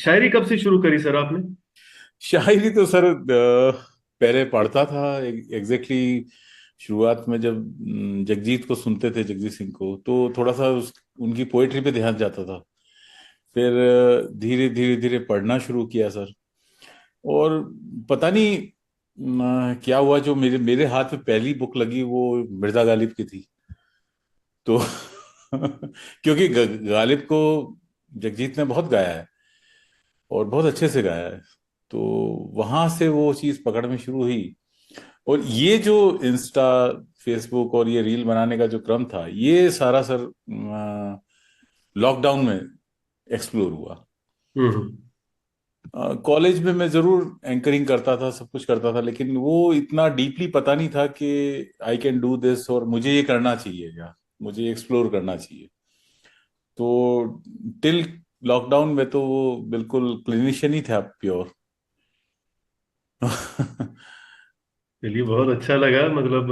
शायरी कब से शुरू करी सर आपने? शायरी तो सर पहले पढ़ता था एग्जैक्टली। शुरुआत में जब जगजीत को सुनते थे, जगजीत सिंह को, तो थोड़ा सा उनकी पोएट्री पे ध्यान जाता था। फिर धीरे धीरे धीरे पढ़ना शुरू किया सर। और पता नहीं क्या हुआ, जो मेरे मेरे हाथ में पहली बुक लगी वो मिर्जा गालिब की थी। तो क्योंकि गालिब को जगजीत ने बहुत गाया है और बहुत अच्छे से गाया है। तो वहां से वो चीज पकड़ में शुरू हुई। और ये जो इंस्टा, फेसबुक और ये रील बनाने का जो क्रम था, ये सारा सर लॉकडाउन में एक्सप्लोर हुआ। हम्म। कॉलेज में मैं जरूर एंकरिंग करता था, सब कुछ करता था, लेकिन वो इतना डीपली पता नहीं था कि आई कैन डू दिस और मुझे ये करना चाहिए या मुझे एक्सप्लोर करना चाहिए। तो टिल लॉकडाउन में तो वो बिल्कुल क्लिनिशियन ही था, प्योर। चलिए, बहुत अच्छा लगा। मतलब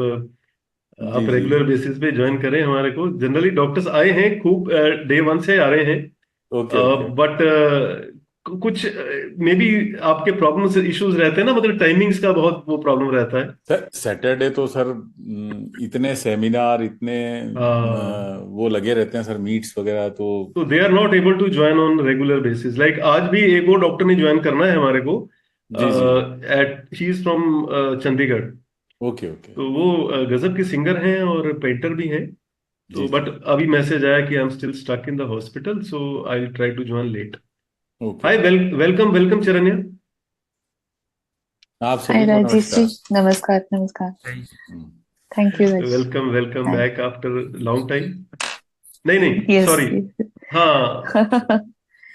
जी आप जी। रेगुलर बेसिस पे ज्वाइन करें हमारे को। जनरली डॉक्टर्स आए हैं खूब, डे वन से आ रहे हैं। Okay okay. बट कुछ मे बी आपके प्रॉब्लम्स इश्यूज रहते हैं ना, मतलब टाइमिंग्स का बहुत वो प्रॉब्लम रहता है। सर सैटरडे तो सर इतने सेमिनार, इतने वो लगे रहते हैं सर, मीट्स वगैरह तो। तो they are not able to join on regular basis. Like आज भी एक और डॉक्टर ने ज्वाइन करना है हमारे को। जी जी। At he is from Chandigarh. Okay okay. तो वो गजब के सिंगर हैं और पेंटर भी हैं। जी तो जी। बट अभी मैसेज आया कि I am still stuck in the hospital, so I will try to join late. Okay hi, okay. Welcome welcome Charanya. आप हाय सभी को राजेश जी। नमस्कार। नमस्कार नमस्कार। Hmm. Thank you Rajesh. Welcome welcome hi. Back after long time. नहीं नहीं, यस। सॉरी। हाँ,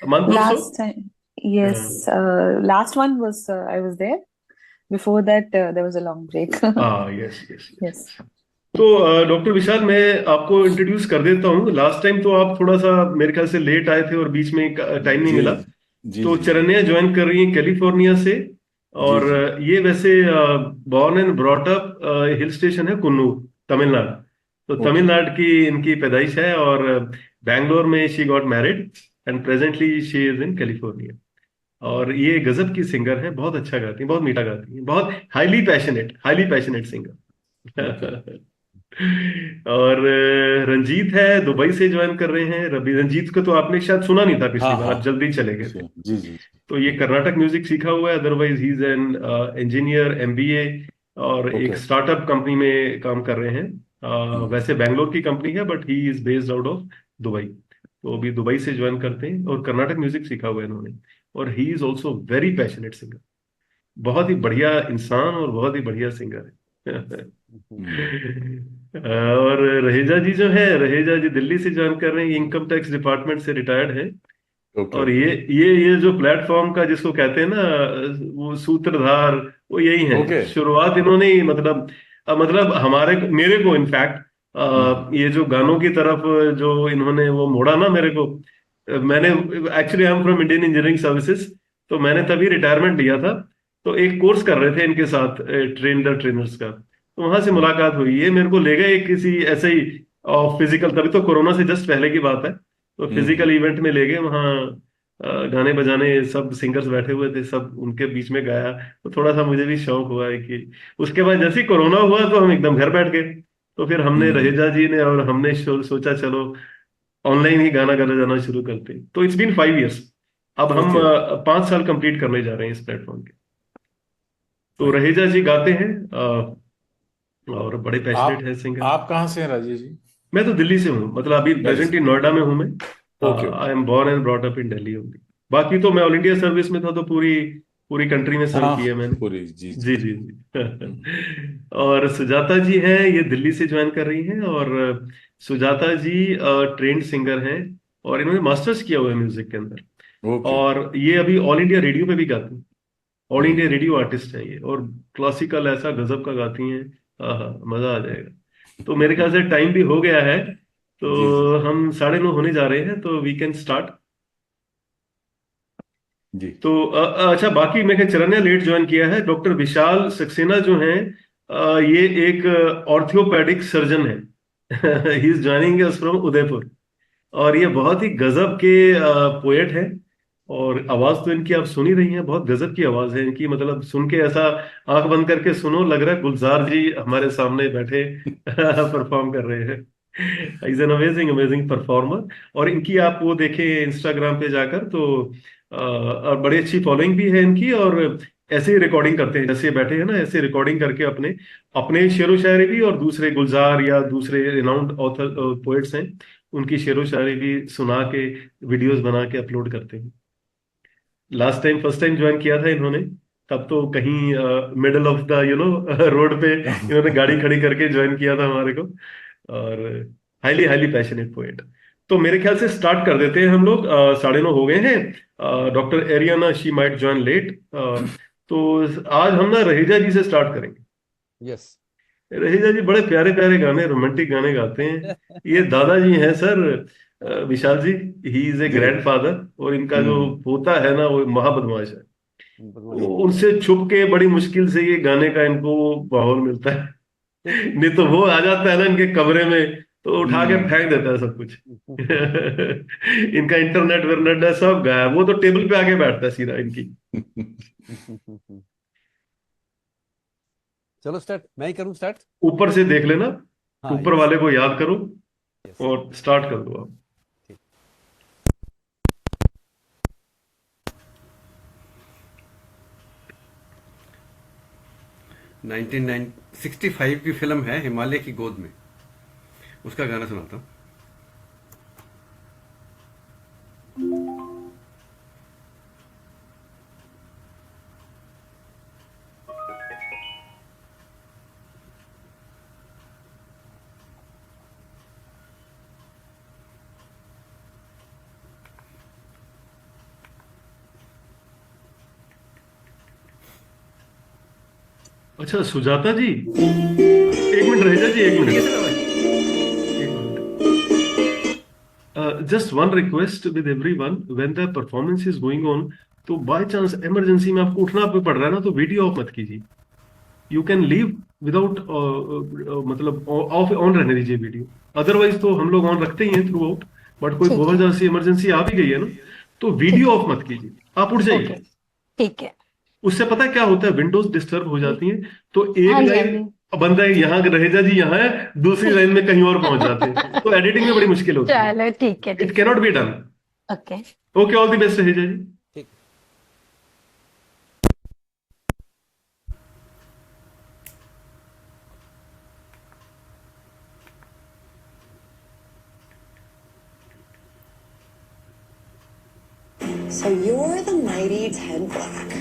month और so. Last time. Yes. Last one was I was there. Before that there was a long break. हाँ, यस यस यस। यस। तो doctor विशाल, मैं आपको introduce कर देता हूँ। लास्ट टाइम तो आप थोड़ा सा मेरे ख्याल से लेट आए थे और बीच में टाइम नहीं जी मिला। जी तो जी। जी चरण्या ज्वाइन कर रही है कैलिफोर्निया से। जी और जी। ये वैसे born and brought up hill station है कुन्नूर, तमिलनाडु। तो ओके। तमिलनाडु की इनकी पैदाइश है। और बैंगलोर में she got married and presently she is in California. और ये गजब की सिंगर है, बहुत अच्छा गाती है, बहुत मीठा गाती है, बहुत हाईली पैशनेट ओके। सिंगर। और रंजीत है, दुबई से ज्वाइन कर रहे हैं। रवि रंजीत को तो आपने शायद सुना नहीं था हाँ पिछली बार, हाँ। आप जल्दी चले गए थे। जी जी। तो ये कर्नाटक म्यूजिक सीखा हुआ है, otherwise he is an engineer, MBA. और एक ओके। स्टार्टअप कंपनी में काम कर रहे हैं। हम्म। वैसे बैंगलोर की कंपनी है, but he is based out of Dubai. तो अभी दुबई से ज्वाइन करते हैं और कर्नाटक म्यूजिक सीखा हुआ है इन्होंने। और he is also very passionate singer. बहुत ही बढ़िया इंसान और बहुत ही बढ़िया सिंगर है। हम्म। और रहेजा जी जो है, रहेजा जी दिल्ली से ज्वाइन कर रहे हैं, इनकम टैक्स डिपार्टमेंट से रिटायर्ड है। ओके और ओके। ये जो प्लेटफॉर्म का जिसको कहते हैं ना, वो सूत्रधार, वो यही है। ओके। शुरुआत इन्होंने ही, मतलब मतलब मेरे को हम्म। इनफैक्ट ये जो गानों की तरफ जो इन्होंने वो मोड़ा ना मेरे को। मैंने actually I am from Indian engineering services. तो मैंने तभी रिटायरमेंट लिया था। तो एक कोर्स कर रहे थे इनके साथ, ट्रेन द ट्रेनर्स का। तो वहां से हम्म। मुलाकात हुई, ये मेरे को ले गए किसी ऐसे ही फिजिकल, तभी तो कोरोना से जस्ट पहले की बात है। तो हम्म। फिजिकल इवेंट में ले गए वहाँ। गाने बजाने सब सिंगर्स बैठे हुए थे, सब उनके बीच में गाया। तो थोड़ा सा मुझे भी शौक हुआ है कि उसके बाद जैसे ही कोरोना हुआ तो हम एकदम घर बैठ गए। तो फिर हमने, हम्म। रहेजा जी ने और हमने सोचा चलो ऑनलाइन ही गाना गाना जाना शुरू करते हैं। तो इट्स बीन 5 इयर्स। अब हम ओके। 5 साल कंप्लीट करने जा रहे हैं इस प्लेटफॉर्म के। तो फाइन। रहेजा जी गाते हैं और बड़े पैशनेट आप है सिंगर। आप कहाँ से हैं राजेश जी? मैं तो दिल्ली से हूँ, मतलब अभी दिल्ली प्रेजेंटली से। नोएडा में हूँ मैं। Okay I okay. Am born and brought up in Delhi only. बाकी तो मैं ऑल इंडिया सर्विस में था, तो पूरी पूरी कंट्री में सर्व हाँ, किया मैंने। पूरी जी जी जी जी। जी हम्म। जी। और सुजाता जी हैं, ये दिल्ली से ज्वाइन कर रही हैं। और सुजाता जी ट्रेंड सिंगर हैं। और इन्होंने मास्टर्स किया हुआ है म्यूजिक के अंदर। Okay okay. और ये अभी ऑल इंडिया रेडियो पे भी गाती हैं। ऑल इंडिया हम्म। रेडियो आर्टिस्ट हैं ये। और क्लासिकल ऐसा गजब का गाती हैं। हाँ, मजा आ जाएगा। तो मेरे ख्याल से टाइम भी हो गया है। जी जी तो हम 9:30 होने जा रहे हैं, तो वी कैन स्टार्ट। जी। तो अच्छा, बाकी मैं चरण्या लेट ज्वाइन किया है। डॉक्टर विशाल सक्सेना जो हैं, ये एक ऑर्थोपेडिक सर्जन है। He is joining us from Udaipur. और ये बहुत ही गजब के पोएट हैं। और आवाज तो इनकी आप सुन ही रही हैं, बहुत गजब की आवाज है इनकी, मतलब सुन के ऐसा आंख बंद करके सुनो, लग रहा है गुलजार जी हमारे सामने बैठे परफॉर्म कर रहे हैं। Is an amazing amazing performer. और इनकी आप वो देखें इंस्टाग्राम पे जाकर तो और बड़ी अच्छी फॉलोइंग भी है इनकी। और ऐसे ही रिकॉर्डिंग करते हैं, जैसे बैठे हैं ना, ऐसे रिकॉर्डिंग करके अपने अपने शेरो शायरी भी, और दूसरे गुलजार या दूसरे रिनाउंड ऑथर पोएट्स हैं उनकी शेरो शायरी भी सुना के वीडियोस बना के अपलोड करते हैं। Last time first time join किया था इन्होंने, तब तो कहीं मिडल ऑफ द रोड पे इन्होंने गाड़ी खड़ी करके ज्वाइन किया था हमारे को। और हाईली हाईली पैशनेट पोएट। तो मेरे ख्याल से स्टार्ट कर देते हैं हम लोग, 9:30 हो गए हैं। Doctor Ariana she might join late. तो आज हम ना रहीजा जी से स्टार्ट करेंगे। यस। रहीजा जी बड़े प्यारे प्यारे गाने, रोमांटिक गाने गाते हैं। ये दादाजी हैं sir, Vishal ji. He is a ji. Grandfather, और इनका जो पोता है ना वो महाबदमाश है। बदमाश। उनसे छुप के बड़ी मुश्किल से ये गाने का इनको माहौल मिलता है। नहीं तो वो आ जाता है ना इनके कमरे में, तो उठा के फेंक देता है सब कुछ। इनका इंटरनेट विरनेट है सब गायब, वो तो टेबल पे आके बैठता है सीधा इनकी। चलो स्टार्ट, मैं ही करूं स्टार्ट? ऊपर से देख लेना, हाँ, ऊपर यस वाले को याद करो यस। और स्टार्ट कर दो आप। ठीक। 1965 की फिल्म है हिमालय की गोद में, उसका गाना सुनाता हूँ। अच्छा सुजाता जी, एक मिनट रहेगा जी, एक ठीक है minute. Sir. Just one request with everyone, when the performance is going on, तो बाय चांस इमरजेंसी में आपको उठना पे पड़ रहा है ना, तो वीडियो ऑफ मत कीजिए। यू कैन लीव विदाउट, मतलब ऑफ ऑन रहने दीजिए वीडियो। अदरवाइज तो हम लोग ऑन रखते ही हैं थ्रू आउट, बट कोई ठीक बहुत है, ज्यादा सी इमरजेंसी आ भी गई है ना, तो ठीक वीडियो है। ऑफ मत कीजिए, आप उठ ओके, जाइए। ठीक है। उससे पता है क्या होता है, विंडोज डिस्टर्ब हो जाती हैं। तो हाँ एक जी, हाँ लाइन जी। बंदा है यहाँ, रहेजा जी यहाँ है, दूसरी लाइन में कहीं और पहुंच जाते हैं, तो एडिटिंग में बड़ी मुश्किल होती है। चलो ठीक है, इट ठीक है। Cannot be done. Okay. Okay, all the best Raheja ji. ठीक। So you're the mighty Ted Black.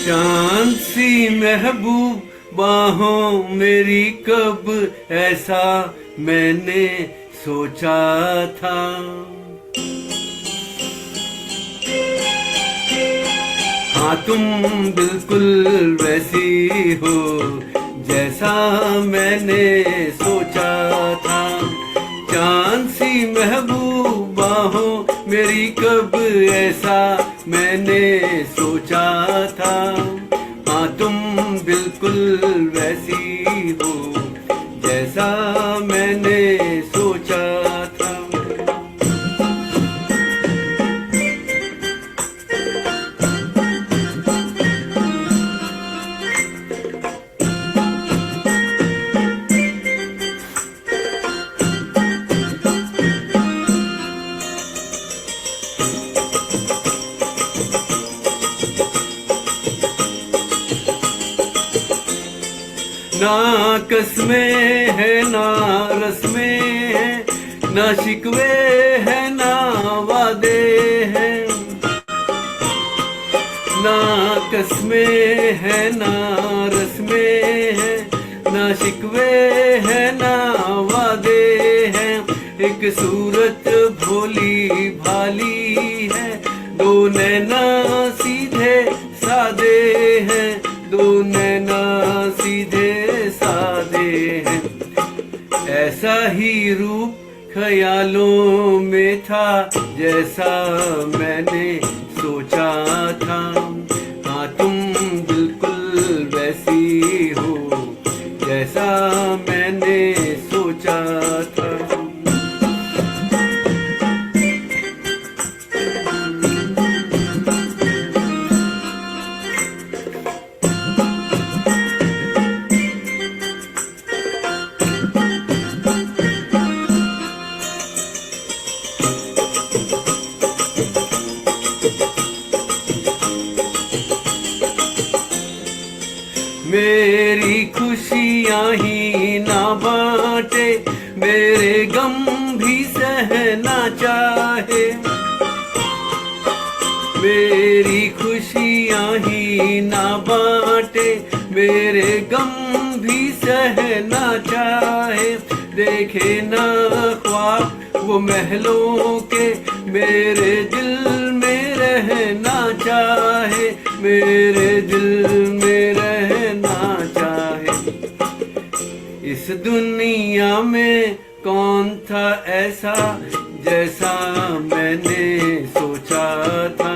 चांद सी महबूब बाहों मेरी, कब ऐसा मैंने सोचा था। हाँ तुम बिल्कुल वैसी हो जैसा मैंने सोचा था। चांद सी महबूब बाहों मेरी, कब ऐसा मैंने सोचा था। हाँ तुम बिल्कुल वैसी हो जैसा मैंने सोचा था। ना कस में है ना रस में है, ना शिकवे है ना वादे हैं, ना कसमें है ना रस्में हैं, ना शिकवे है ना वादे हैं। एक सूरत भोली भाली है, दो नैना सीधे सादे हैं, दो नैना सीधे सादे हैं। ऐसा ही रूप ख्यालों में था जैसा मैंने सोचा था। हाँ तुम बिल्कुल वैसी हो जैसा मैंने सोचा था। मेरी खुशियाँ ही ना बांटे, मेरे गम भी सहना चाहे। मेरी खुशियाँ ही ना बांटे, मेरे गम भी सहना चाहे। देखे ना ख्वाब वो महलों के, मेरे दिल में रहना चाहे, मेरे दिल में रहना चाहे। इस दुनिया में कौन था ऐसा जैसा मैंने सोचा था।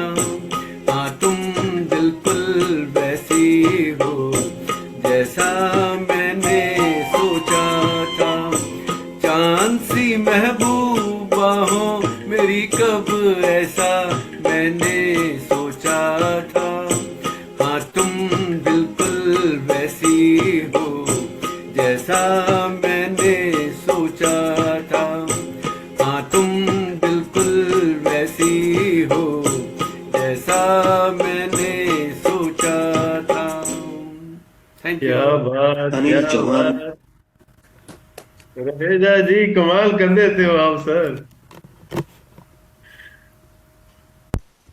हाँ तुम बिल्कुल वैसी हो जैसा मैंने सोचा था। चांद सी महबूबा हो मेरी, कब ऐसा मैंने सोचा था। हाँ तुम बिल्कुल वैसी हो जैसा मैंने सोचा था। हाँ तुम बिल्कुल वैसी हो जैसा मैंने सोचा था। Thank you. क्या बात, अनिल क्या चौहान। बात। रहेजा जी कमाल कर देते हो आप सर।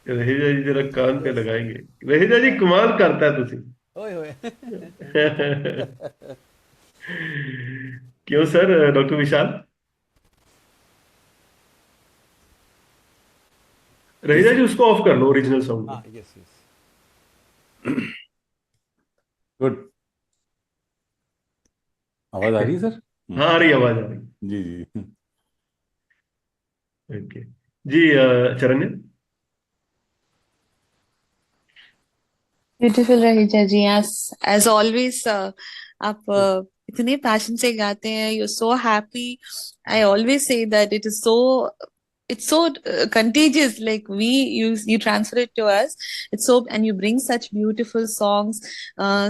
रहेजा जी जरा कान पे लगाएंगे। रहेजा जी कमाल करता है तुसी। ओए होए। क्यों सर डॉक्टर विशाल? रहेजा जी उसको ऑफ कर लो, ओरिजिनल साउंड हाँ को। Yes yes. गुड। आवाज आ रही है सर? हाँ आ रही, आवाज आ रही। जी जी। ओके जी। चरण्य। ब्यूटीफुल रहेजा जी, as always, आप इतने पैशन से गाते हैं, you're so happy. I always say that it's so contagious. Like you transfer it to us. It's so, and you bring such beautiful songs.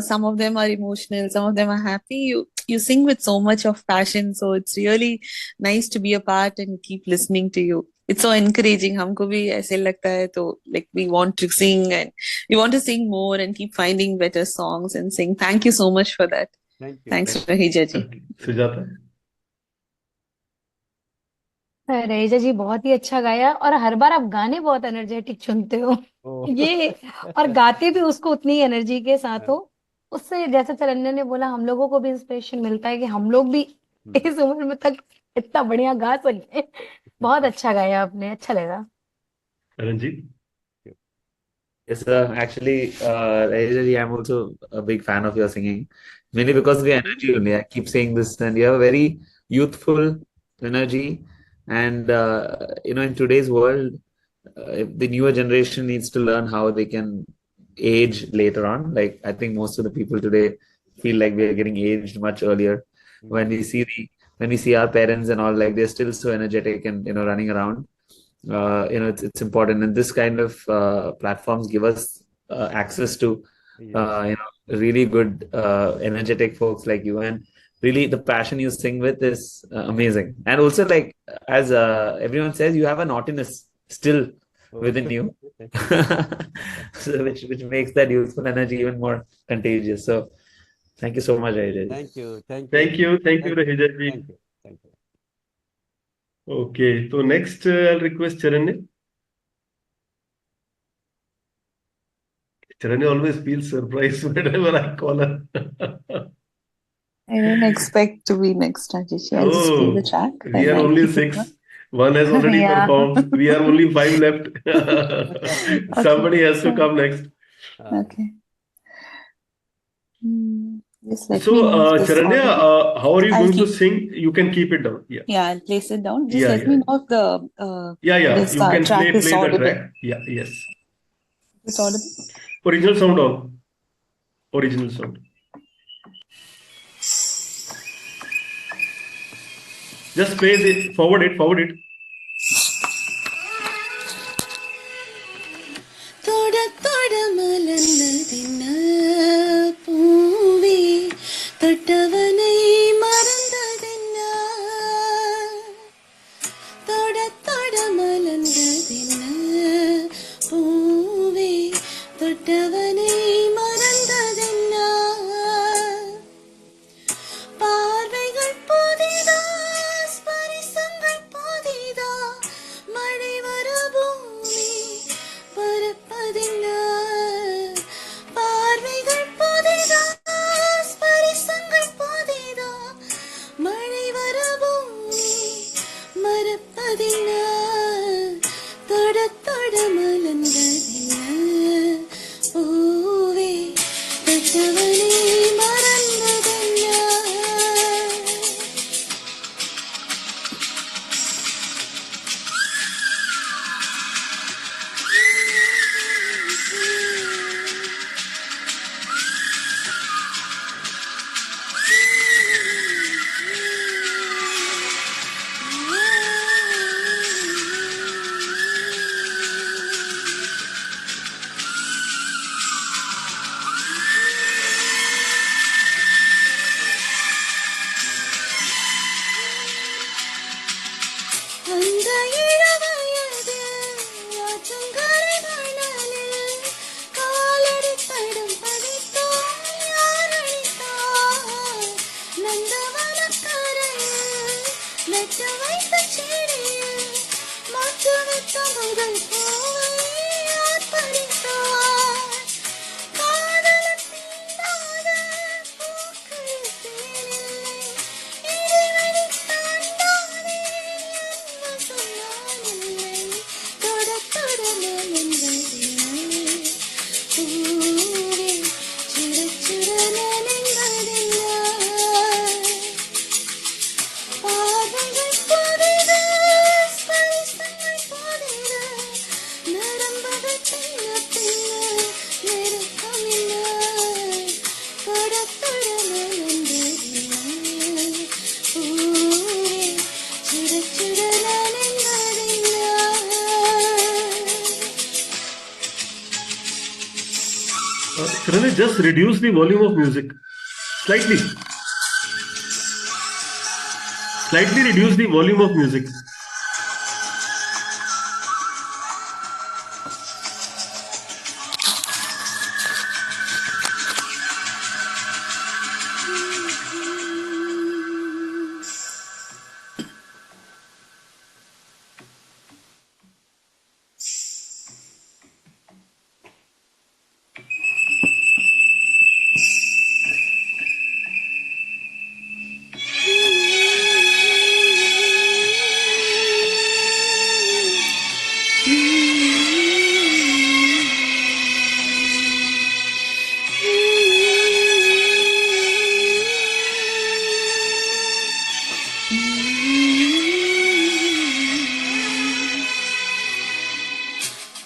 Some of them are emotional, some of them are happy. You sing with so much of passion, so it's really nice to be a part and keep listening to you. It's so encouraging. हमको भी ऐसे लगता है, तो like we want to sing and we want to sing more and keep finding better songs and sing. Thank you so much for that. Thank you. Thanks, Rahija ji. Sujata. Raheja ji बहुत ही अच्छा गाया, और हर बार आप गाने बहुत एनर्जेटिक चुनते हो। ये और गाते भी उसको उतनी एनर्जी के साथ हो। उससे जैसा चरन्या ने बोला, हम लोगों को भी इंस्पिरेशन मिलता है कि हम लोग भी इस उम्र में तक इतना बढ़िया गा सके। बहुत अच्छा गाया आपने, अच्छा लगा। Ranjit. Yes, actually, Rajesh, I'm also a big fan of your singing, mainly because of the energy only. I keep saying this, and you have a very youthful energy, and in today's world, the newer generation needs to learn how they can age later on. Like I think most of the people today feel like we are getting aged much earlier. When we see our parents and all, like they're still so energetic and running around. It's important, and this kind of platforms give us access to really good energetic folks like you, and really the passion you sing with is amazing. And also, like as everyone says, you have a naughtiness still within you, so which makes that youthful energy even more contagious. So thank you so much, Ajay. Thank you thank you Raheja ji. Thank you. Okay, so next I'll request Charanya. Charanya always feels surprised whenever I call her. I didn't expect to be next, Rajesh. I'll just play the Oh, track we and are I'll only keep it 6. on. One has already Yeah. performed. We are only 5 left. Okay, Somebody has to so come next. okay. Just let So, me know if this Charanya, audible. how are you I'll going to keep. sing? You can keep it down. Yeah, Yeah, I'll place it down. Just yeah, let me yeah, know if the yeah. this You can track is play the audible. track. Yeah, yes. It's audible. Original sound on. Original sound. Just play the forward it. தொட தொட மலர்ந்ததென்ன பூவே தொட்டவனை மறந்ததென்ன தொட தொட மலர்ந்ததென்ன பூவே தொட்டவனை மறந்ததென்ன பார்வைகள் புதிதா ஸ்பரிசங்கள் புதிதா மழை வர பூமி பரப்பதென்ன பார்வைகள் புதிதா ஸ்பரிசங்கள் புதிதா மழை வர பூமி மறப்பதென்ன தொட தொட மலர்ந்ததென்ன பூவே தொட்டவனை மறந்ததென்ன. அந்த இளவயது ஆற்றங்கரை மணலில் காலடி தடம் பதித்தோம் யார் அழித்தார் நந்தவனக்கரையில் நட்டு வைத்த செடியில் மாற்று வைத்த முதல் பூவை யார் பறித்தார் காதலன் தீண்டாத பூக்கள் தேனில்லை இறைவனை தாண்டாதே என்ன சொன்னானில்லை தொட தொட மலர்ந்ததென்ன பூவே சுட சுட நனைந்ததென்ன பார்வைகள் புதிதா ஸ்பரிசங்கள் புதிதா மழை வர பூமி பரப்பதென்ன தொட தொட மலர்ந்ததென்ன பூவே தொட்டவனை மறந்ததென்ன. நரம்புகள் பின்ன பின்ன நெருக்கமில்லை தொட தொட மலர்ந்ததென்ன பூவே சுட சுட நனைந்ததென்ன. Charanya, just reduce the volume of music slightly. Slightly reduce the volume of music.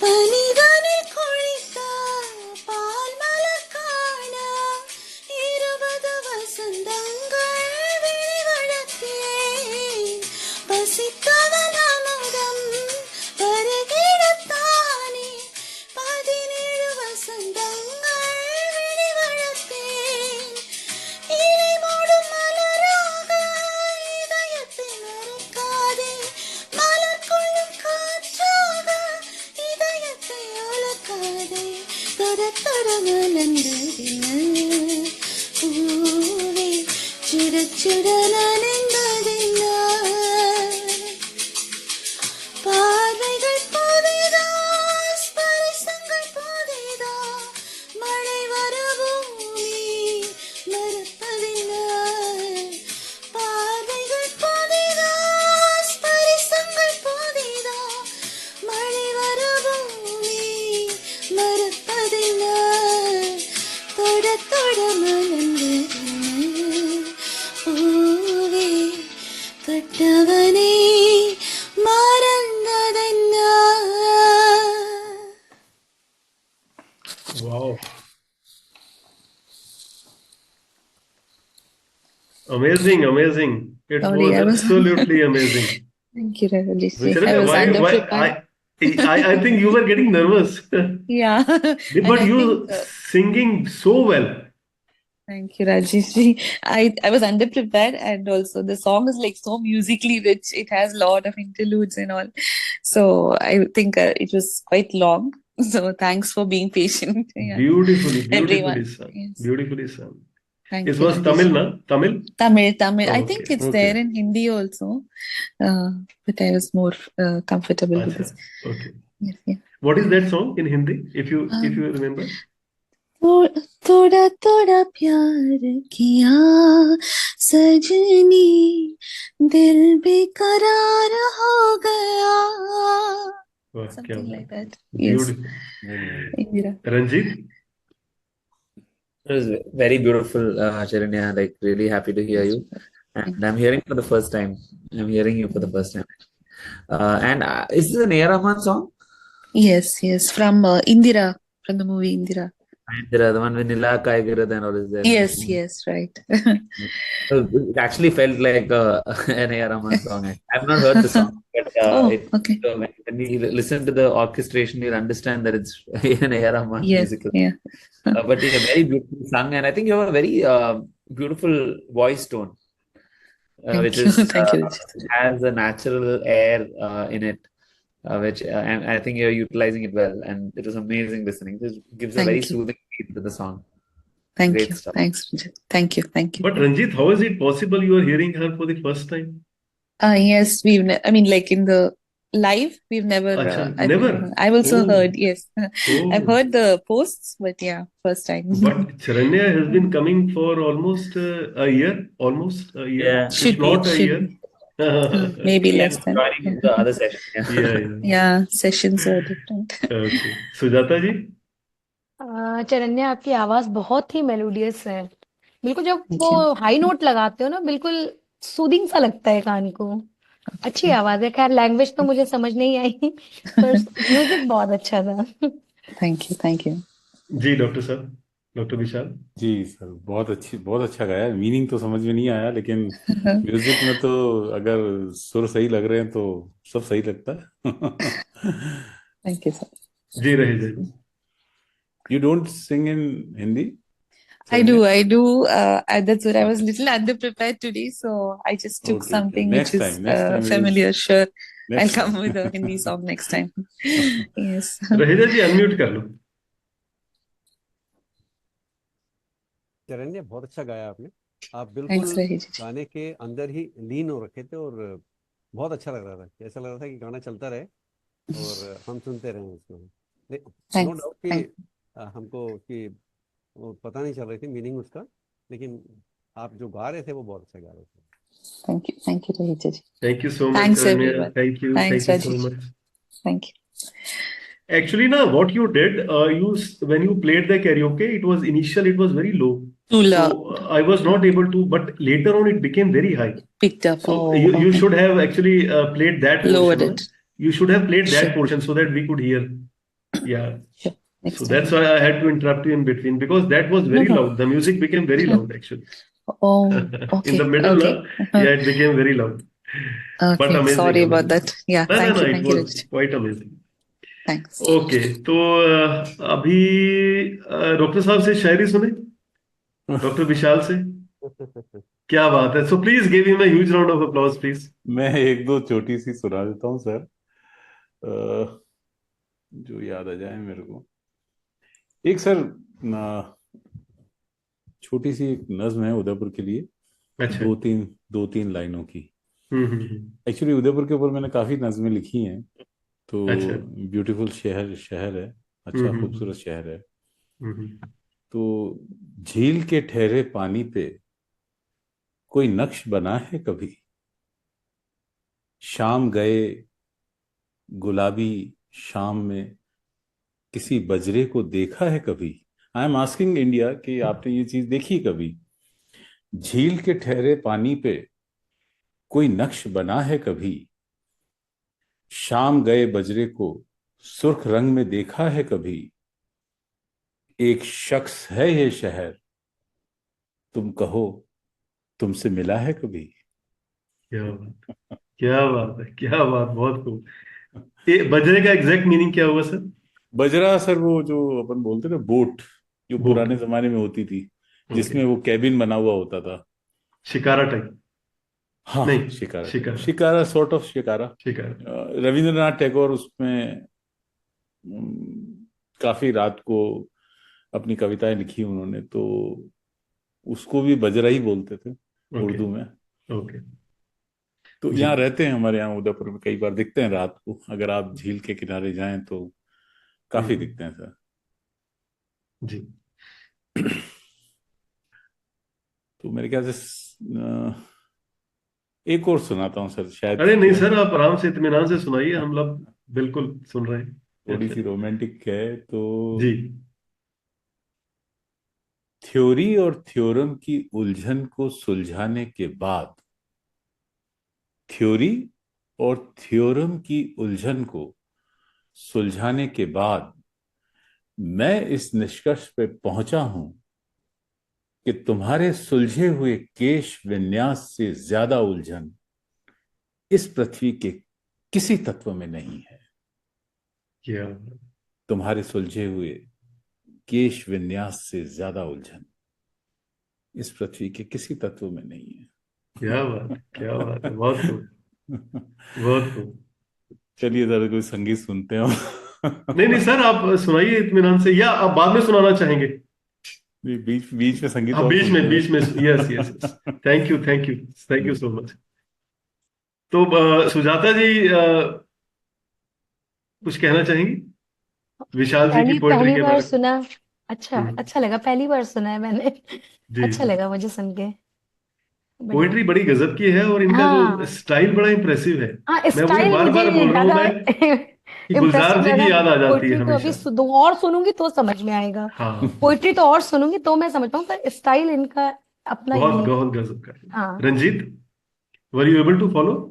பனிதனில் குளித்த பால் மலர் காண 20 வசந்தங்கள் விழிவளர்த்தேன். பசித்தவன் அமுதம் பருகிடத்தானே 17 வசந்தங்கள் விழிவளர்த்தேன். இலை மூடும் மலராக இதயத்தை மறைக்காதே மலர் கொள்ளும் காற்றாக இதயத்தை அலக்காதே தொட தொட மலர்ந்ததென்ன பூவே சுட சுட நனைந்ததென்ன Wow. Amazing, amazing. It Sorry, was I was absolutely amazing. thank you, Rajesh ji. I Charanya, was underprepared. I think you were getting nervous. Yeah, and But I think you singing so well. thank you, Rajesh ji. I was underprepared, and also the song is like so musically rich. It has a lot of interludes and all. So I think it was quite long. So thanks for being patient. Yeah, Beautifully, beautifully everyone. sung. Yes, Beautifully sung. thank It you, was Rajesh Tamil, ji. na? Tamil? Tamil. I Okay, think it's okay. there in Hindi also, but I was more comfortable with Acha, this. okay. Yes, yeah. What is that song in Hindi, if you Um, remember? थोड़ा थोड़ा प्यार किया सजनी दिल बेकरार हो गया वाह, क्या something बात. like that. Yes, Beautiful. Very nice. Indira. Ranjit? It was very beautiful, Charanya. Like, really happy to hear you. And I'm hearing for the first time. I'm hearing you for the first time. And is this an A.R. Rahman song? Yes, from Indira, from the movie Indira. The one with Nila Kaigirat and all is there. Yes, right. So it actually felt like an A.R. Rahman song. I've not heard the song, but Okay. when you listen to the orchestration, you'll understand that it's an A.R. Rahman Yes, musical. yeah. But yeah, very beautiful sung, and I think you have a very beautiful voice tone, which Thank you. is Thank you, Rajat. has a natural air in it, which and I think you're utilizing it well, and it was amazing listening. It gives a very Thank you. soothing feel to the song. Thank Great you. stuff. Thanks, Rajat. Thank you. But Ranjit, how is it possible you are hearing her for the first time? Yes, I mean, like in the live, we've never, Acha, never? I've also Oh, heard, yes. I've oh. heard the posts, but yeah, first time. But Charanya has been coming for almost a year, Yeah. if Should not be, a should year. be. Maybe Yeah, less than. joining the other session. Yeah. Yeah. Yeah, sessions were different. Okay. Sujata ji? चरन्या आपकी आवाज बहुत ही melodious है, बिल्कुल जब Thank वो you. High note लगाते हो ना, बिल्कुल सूदिंग सा लगता है कान को. अच्छी आवाज है. खैर लैंग्वेज तो मुझे समझ नहीं आई, पर म्यूजिक बहुत अच्छा था. Thank you. जी डॉक्टर साहब, डॉक्टर विशाल. जी सर, बहुत अच्छा गाया. मीनिंग तो समझ में नहीं आया, लेकिन म्यूजिक में तो अगर सुर सही लग रहे हैं तो सब सही लगता है. Thank you, sir. जी रहे जी. You don't sing in Hindi? I do. That's what I was a little underprepared today, so I just took Okay. something Next which is time familiar. Sure, I'll next come time. with a Hindi song next time. Yes. Raheja ji unmute कर लो. चरण्य, बहुत अच्छा गाया आपने. आप Thanks, बिल्कुल Rahesh ji. गाने के अंदर ही लीन हो रखे थे और बहुत अच्छा लग रहा था. ऐसा लग रहा था कि गाना चलता रहे और हम सुनते रहे उसको. No Thanks. डाउट कि हमको कि वो पता नहीं चल रही थी मीनिंग उसका, लेकिन आप जो गा रहे थे वो बहुत अच्छा गा रहे थे. Thank you, Rahesh ji. Thank you so much, Thanks, Charanya. everyone. Thank you Thanks, so Rajesh. much. Thank you. Actually, now what you did, when you played the karaoke, it was very low. Too loud. So I was not able to, but later on it became very high. Picked up. So Oh, you okay. should have actually played that Lowered portion. it. You should have played that Sure. portion so that we could hear. Yeah. Sure. Next So time. that's why I had to interrupt you in between, because that was very No loud. The music became very loud actually. Oh, In okay. the middle, Okay. yeah, it became very loud. But Okay. amazing, Sorry about amazing. that. Yeah. No, Thank you. it Thank you, was Rajesh. quite amazing. Thanks. Okay, तो अभी doctor साहब से शायरी सुने, doctor विशाल से. क्या बात है. So please give him a huge round of applause please. मैं एक दो छोटी सी सुना देता हूँ सर, जो याद आ जाए मेरे को. एक सर छोटी सी एक नज्म है उदयपुर के लिए. अच्छा. दो तीन लाइनों की. हम्म. एक्चुअली उदयपुर के ऊपर मैंने काफी नज्में लिखी हैं. तो अच्छा. ब्यूटीफुल शहर है, अच्छा खूबसूरत शहर है. तो झील के ठहरे पानी पे कोई नक्श बना है कभी, शाम गए गुलाबी शाम में किसी बजरे को देखा है कभी. आई एम आस्किंग इंडिया कि आपने ये चीज देखी कभी. झील के ठहरे पानी पे कोई नक्श बना है कभी, शाम गए बजरे को सुर्ख रंग में देखा है कभी. एक शख्स है ये शहर, तुम कहो तुमसे मिला है कभी? क्या बात, क्या बात है, क्या बात, बहुत खूब। ये बजरे का एग्जैक्ट मीनिंग क्या हुआ सर? बजरा सर वो जो अपन बोलते ना, बोट, जो बोट। पुराने जमाने में होती थी, ओके। जिसमें वो कैबिन बना हुआ होता था। शिकारा टाइप? हाँ, नहीं, shikara type, shikara, shikara, sort of shikara. Shikara. Rabindranath Tagore उसमें काफी रात को अपनी कविताएं लिखी उन्होंने, तो उसको भी बजरा ही बोलते थे ओके, उर्दू में। ओके। तो जी, यहाँ रहते हैं, हमारे यहाँ उदयपुर में कई बार दिखते हैं रात को, अगर आप झील के किनारे जाएं तो काफी हम्म, दिखते हैं सर। जी। तो मेरे ख्याल से एक और सुनाता हूँ सर, शायद अरे नहीं थोड़ा सर, आप आराम से इत्मीनान से सुनाइए, हम लोग बिल्कुल सुन रहे हैं। थोड़ी अच्छा। सी रोमांटिक है तो। जी। थ्योरी और थ्योरम की उलझन को सुलझाने के बाद, थ्योरी और थ्योरम की उलझन को सुलझाने के बाद मैं इस निष्कर्ष पे पहुंचा हूं कि तुम्हारे सुलझे हुए केश विन्यास से ज्यादा उलझन इस पृथ्वी के किसी तत्व में नहीं है। क्या तुम्हारे सुलझे हुए केश विन्यास से ज्यादा उलझन इस पृथ्वी के किसी तत्व में नहीं है। क्या बात, क्या बात है, बहुत खूब, बहुत खूब। चलिए जरा कोई संगीत सुनते हो। नहीं नहीं सर, आप सुनाइए इत्मीनान से, या आप बाद में सुनाना चाहेंगे? बीच बीच में संगीत हाँ, और बीच में, सुनते बीच में। यस, हैं। Yes, yes. Thank you, thank you, thank you so much. तो सुजाता जी, कुछ कहना चाहेंगी विशाल जी की पहली पोएट्री पहली के बार बारे में? सुना। अच्छा, हम्म, अच्छा लगा, पहली बार सुना है मैंने। जी, अच्छा जी। लगा मुझे सुन के। बढ़िया। पोएट्री बड़ी गजब की है, और इनका जो हाँ, स्टाइल बड़ा इंप्रेसिव है। हाँ, मैं वही स्टाइल बार मुझे बार बोल रहा हूँ ज्यादा मैं कि गुलजार इम्प्रेसिव जी लगा। की याद आ जाती है पोइट्री तो अभी हमेशा। और सुनूंगी तो समझ में आएगा। हाँ, पोइट्री तो और सुनूंगी तो मैं समझ पाऊँ, पर स्टाइल इनका अपना बहुत यूनिक। बहुत गजब का है। हाँ। Ranjit, were you able to follow?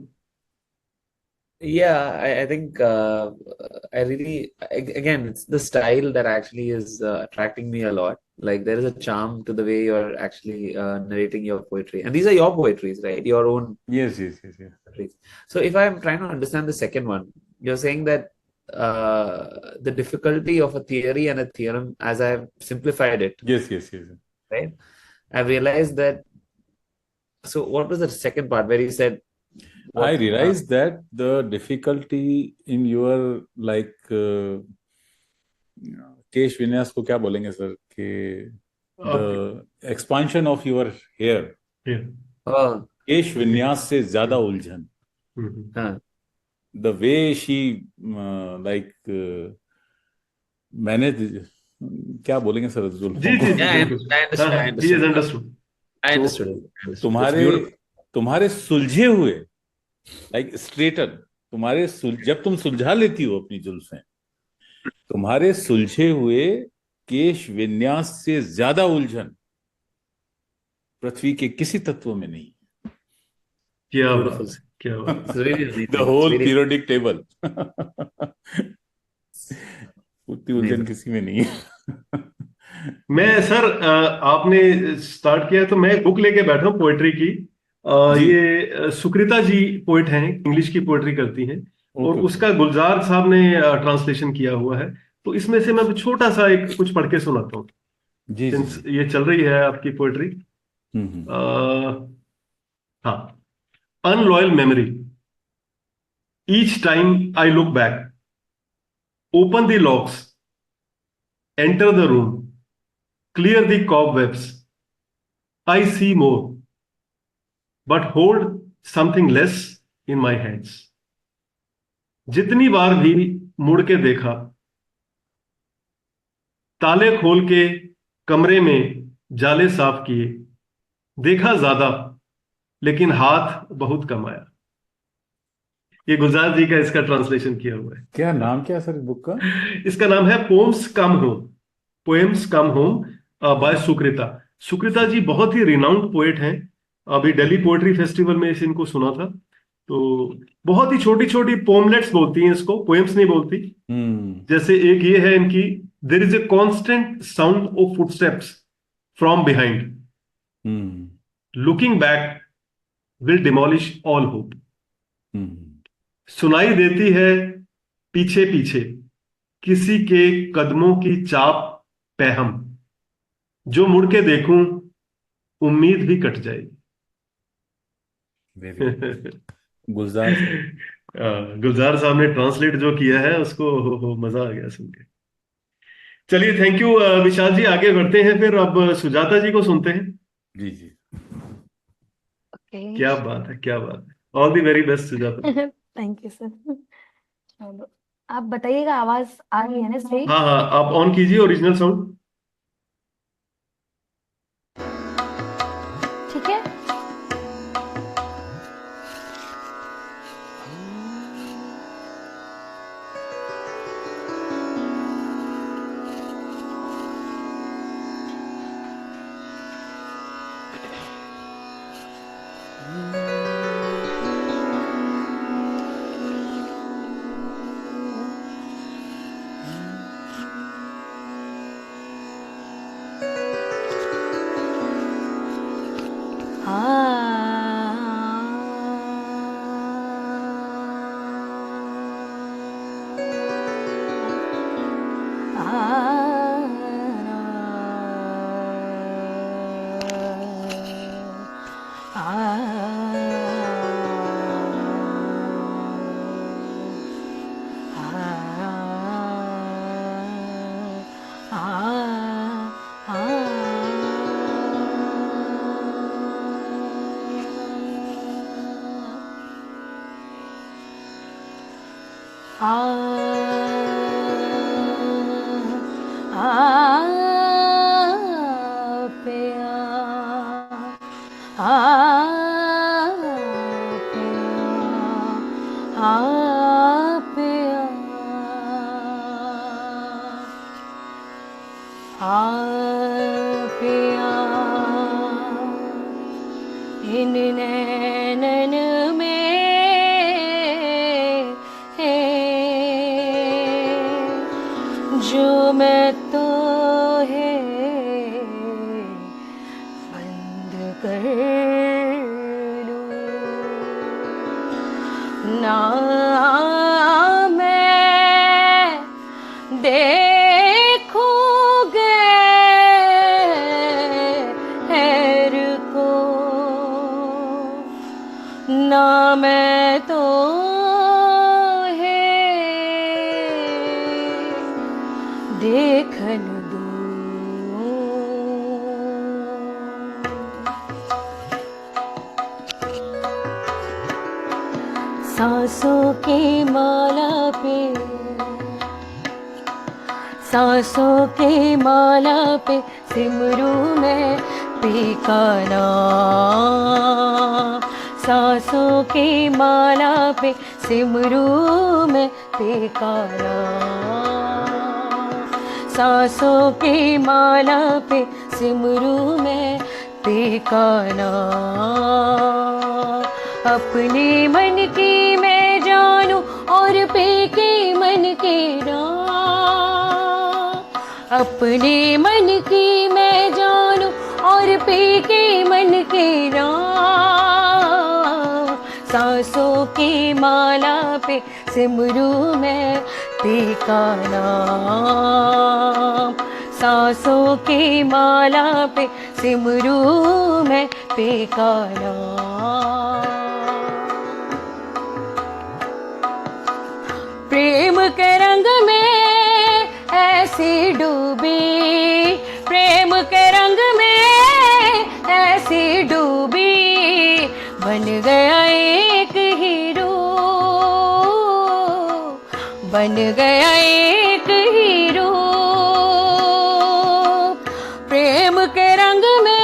Yeah, I think I really, again, it's the style that actually is attracting me a lot. Like there is a charm to the way you're actually narrating your poetry. And these are your poetries, right? Your own Yes, yes, yes, yes. poetries. So if I'm trying to understand the second one, you're saying that the difficulty of a theory and a theorem, as I've simplified it, Yes, yes, yes. right? I've realized that. So what was the second part where you said I what? realized that the difficulty in your like केश विन्यास को क्या बोलेंगे sir, कि आपके? the expansion of your hair, Yeah. Oh, केश विन्यास से ज्यादा उलझन, हाँ. the way she like मैंने क्या बोलेंगे सर, जुल्फों जी, को। जी, जी, Yeah, बिल्कुल। I हाँ, understood. I हाँ, he understood. has understood. I तो understood it. I understood. It's तुम्हारे beautiful. तुम्हारे सुलझे हुए लाइक स्ट्रेटन, जब तुम सुलझा लेती हो अपनी जुल्फें, तुम्हारे सुलझे हुए केश विन्यास से ज्यादा उलझन पृथ्वी के किसी तत्व में नहीं। क्या Beautiful. बात है, क्या बात It's है। really the amazing. It's whole really periodic table. उतनी उलझन amazing. किसी में नहीं है। मैं सर, आपने स्टार्ट किया तो मैं एक बुक लेके बैठा हूँ पोएट्री की। जी। ये सुकृता जी पोएट हैं, इंग्लिश की पोएट्री करती हैं, और ओके, ओके। उसका गुलजार साहब ने ट्रांसलेशन किया हुआ है। तो इसमें से मैं छोटा सा एक कुछ पढ़ के सुनाता हूँ, जी, जी, सिंस जी। ये चल रही है आपकी पोएट्री। हम्म। हाँ। Unloyal memory, each time I look back, open the locks, enter the room, clear the cobwebs, I see more but hold something less in my hands. जितनी बार भी मुड़ के देखा, ताले खोल के कमरे में जाले साफ किए, देखा ज्यादा लेकिन हाथ बहुत कम आया। ये गुलजार जी का इसका ट्रांसलेशन किया हुआ है। क्या नाम क्या है सर बुक का? इसका नाम है poems come home, poems come home, by Sukrita. Sukrita ji बहुत ही रिनाउंड पोएट हैं। अभी दिल्ली पोएट्री फेस्टिवल में इस इनको सुना था। तो बहुत ही छोटी छोटी पोमलेट्स बोलती हैं इसको, पोएम्स नहीं बोलती। जैसे एक ये है इनकी, there is a constant sound of footsteps from behind. Hmm Looking back will demolish all hope. सुनाई देती है पीछे पीछे किसी के कदमों की चाप पे हम, जो मुड़ के देखूं उम्मीद भी कट जाएगी। Very good. गुलजार साहब। गुलजार साहब ने ट्रांसलेट जो किया है उसको मजा आ गया सुन के। चलिए, थैंक यू विशाल जी। आगे बढ़ते हैं फिर, अब सुजाता जी को सुनते हैं। जी जी। ओके। क्या बात है, क्या बात है। All the very best Sujata. Thank you sir. चलो, आप बताइएगा आवाज आ रही है ना सही? हाँ हाँ, आप ऑन कीजिए ओरिजिनल साउंड। ठीक है। इन नैनन में है जो मैं तो है बंद कर लूं ना मैं देखूंगे हैर को ना मैं तो है देखन दूं सांसों की माला पे सांसों की माला पे सिमरू में पीका नाम सांसों की माला पे सिमरू में पीका नाम सांसों की माला पे सिमरू में पीका नाम अपनी मन की मैं जानू और पी की मन की राम अपने मन की मैं जानू और पी की मन की राम सांसों की माला पे सिमरू में पी का नाम सांसों की माला पे सिमरू में पी का नाम प्रेम के रंग में ऐसी डूबी प्रेम के रंग में ऐसी डूबी बन गया एक हीरो बन गया एक हीरो प्रेम के रंग में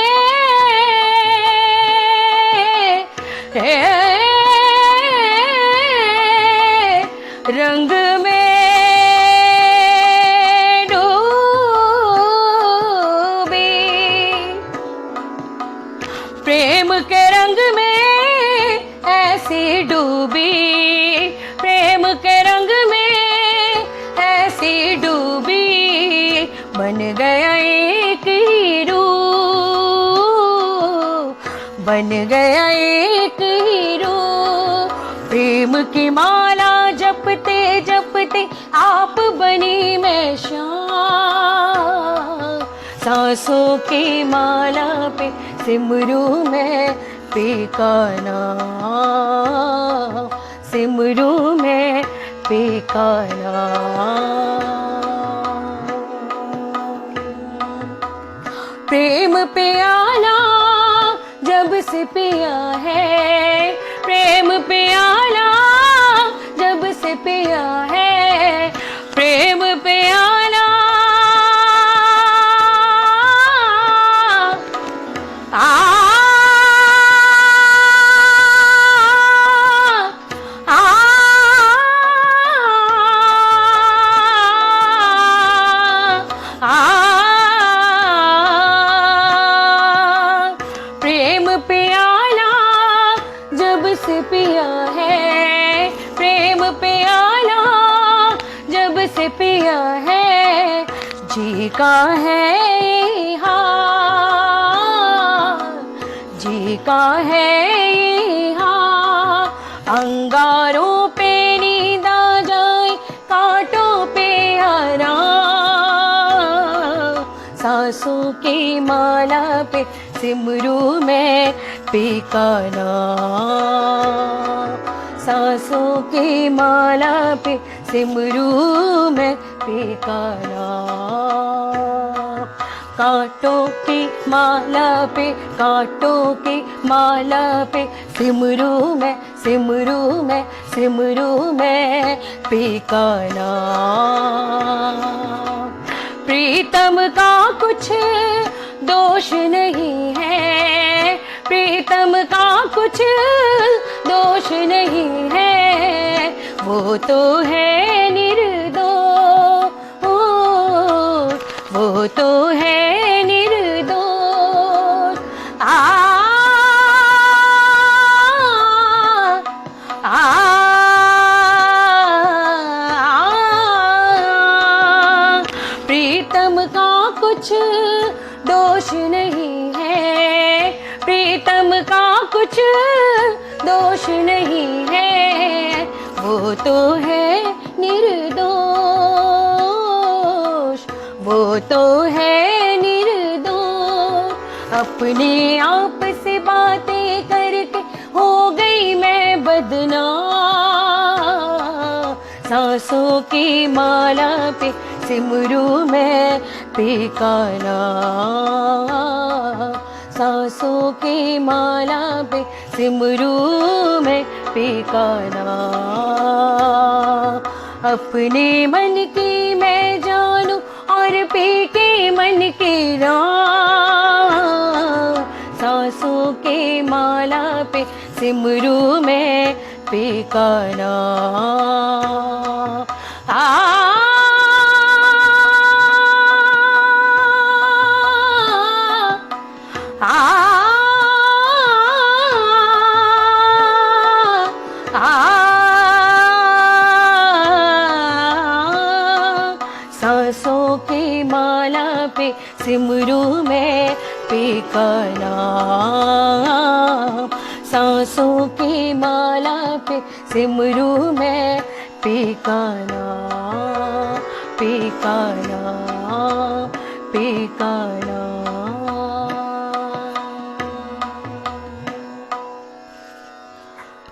रंग में डूबी प्रेम के रंग में ऐसी डूबी प्रेम के रंग में ऐसी बन गया एक हीरो, बन गया एक हीरो। प्रेम की माला जपते जपते आप बनी मैं शाम। सांसों की माला पे सिमरू मैं पी का नाम, सिमरू मैं पी का नाम। प्रेम प्याला जब से पिया है, प्रेम प्याला जब से पिया है, प्रेम प्याला प्रेम प्याला जब से पिया है, प्रेम प्याला जब से पिया है, जी का है ये हाल, जी का है ये हाल। अंगारों पे नींद आ जाए, कांटों पे आराम। सांसों की माला पे सिमरू मैं पी का नाम, सांसों की माला पे सिमरू मैं पी का नाम। कांटों की माला पे, कांटों की माला पे सिमरू मैं, सिमरू मैं, सिमरू मैं पी का नाम। प्रीतम का कुछ दोष नहीं है, प्रीतम का कुछ दोष नहीं है, वो तो है निर्दोष, वो तो है निर्दोष। प्रीतम का कुछ दोष नहीं है, प्रीतम का कुछ दोष नहीं है, वो तो है निर्दोष, वो तो है निर्दोष। अपने आप से बातें करके हो गई मैं बदनाम। सांसों की माला पे सिमरू मैं पी का नाम, सांसों की माला पे सिमरू मैं पी का नाम। अपने मन की मैं जानू और पी के मन की राम। सांसों की माला पे सिमरू मैं पी का नाम। सांसों की माला पे सिमरू मैं पी का नाम, सांसों की माला पे सिमरू मैं पी का नाम, पी का नाम, पी का नाम।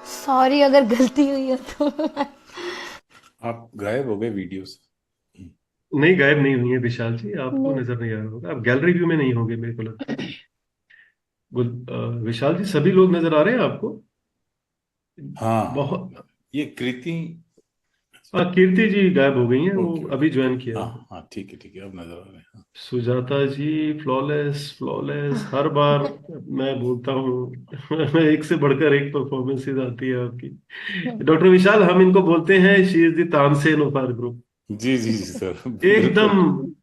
सॉरी अगर गलती हुई है तो। आप गायब हो गए वीडियो से। नहीं, गायब नहीं हुई है विशाल जी, आपको नहीं। नजर नहीं आ रहा होगा, आप गैलरी व्यू में नहीं होंगे मेरे को लगता है। विशाल जी सभी लोग नजर आ रहे हैं आपको? हाँ, बहुत। ये कृति। कीर्ति जी गायब हो गई हैं, वो ओके, अभी ज्वाइन किया है। हाँ हाँ, ठीक है ठीक है, अब नजर आ रहे हैं। हाँ। सुजाता जी फ्लॉलेस फ्लॉलेस, हर बार मैं बोलता हूँ एक से बढ़कर एक परफॉर्मेंसेज आती है आपकी। डॉक्टर विशाल, हम इनको बोलते हैं she is the Tansen of our group. जी जी जी सर, एकदम बिल्कुल।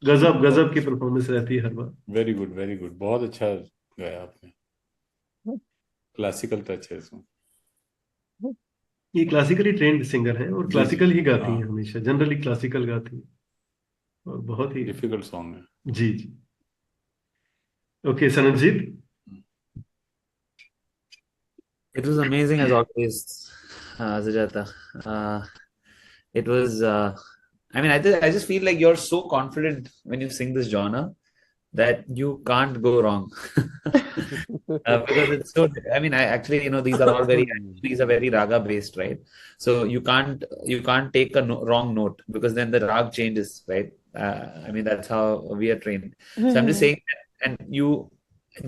गजब गजब की परफॉर्मेंस रहती है हर बार। वेरी गुड वेरी गुड, बहुत अच्छा गाया आपने, क्लासिकल टच है इसमें। ये क्लासिकली ट्रेंड सिंगर हैं और जी जी क्लासिकल ही गाती हाँ। हैं, हमेशा जनरली क्लासिकल गाती हैं। और बहुत ही डिफिकल्ट सॉन्ग है। जी जी। Okay सनजीत। It was amazing as always, Sujata. It was. I mean, I just feel like you're so confident when you sing this genre that you can't go wrong. Because it's so. I mean, I actually, these are all very raga based, right? So you can't take a wrong note, because then the rag changes, right? I mean, that's how we are trained. So I'm just saying, and you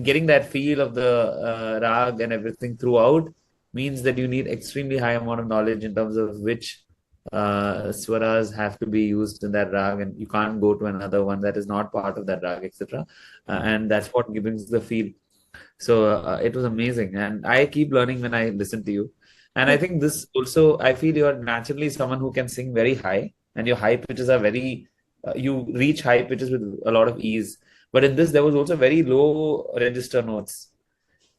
getting that feel of the rag and everything throughout means that you need extremely high amount of knowledge in terms of which swaras have to be used in that rag, and you can't go to another one that is not part of that rag, etc. And that's what gives the feel. So it was amazing, and I keep learning when I listen to you. And I think this also, I feel you're naturally someone who can sing very high, and your high pitches are very you reach high pitches with a lot of ease. But in this, there was also very low register notes.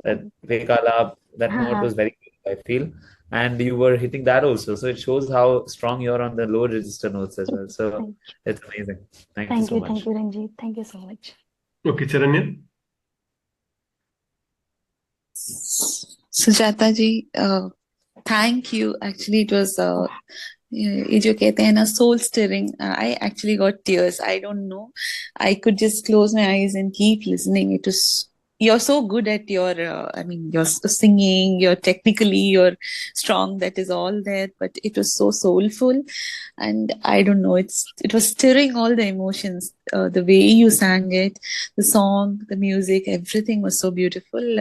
That Vekalap, that note हाँ was very good, I feel. And you were hitting that also. So it shows how strong you're on the low register notes as well. So it's amazing. Thank you so much. Thank you Ranjit, thank you so much. Okay Charanya. Sujata ji, thank you. Actually it was ये जो कहते हैं ना, soul stirring, I actually got tears. I don't know, I could just close my eyes and keep listening. It was, you're so good at your I mean, your singing, you're technically, you're strong, that is all there, but it was so soulful. And I don't know, it was stirring all the emotions, the way you sang it, the song, the music, everything was so beautiful.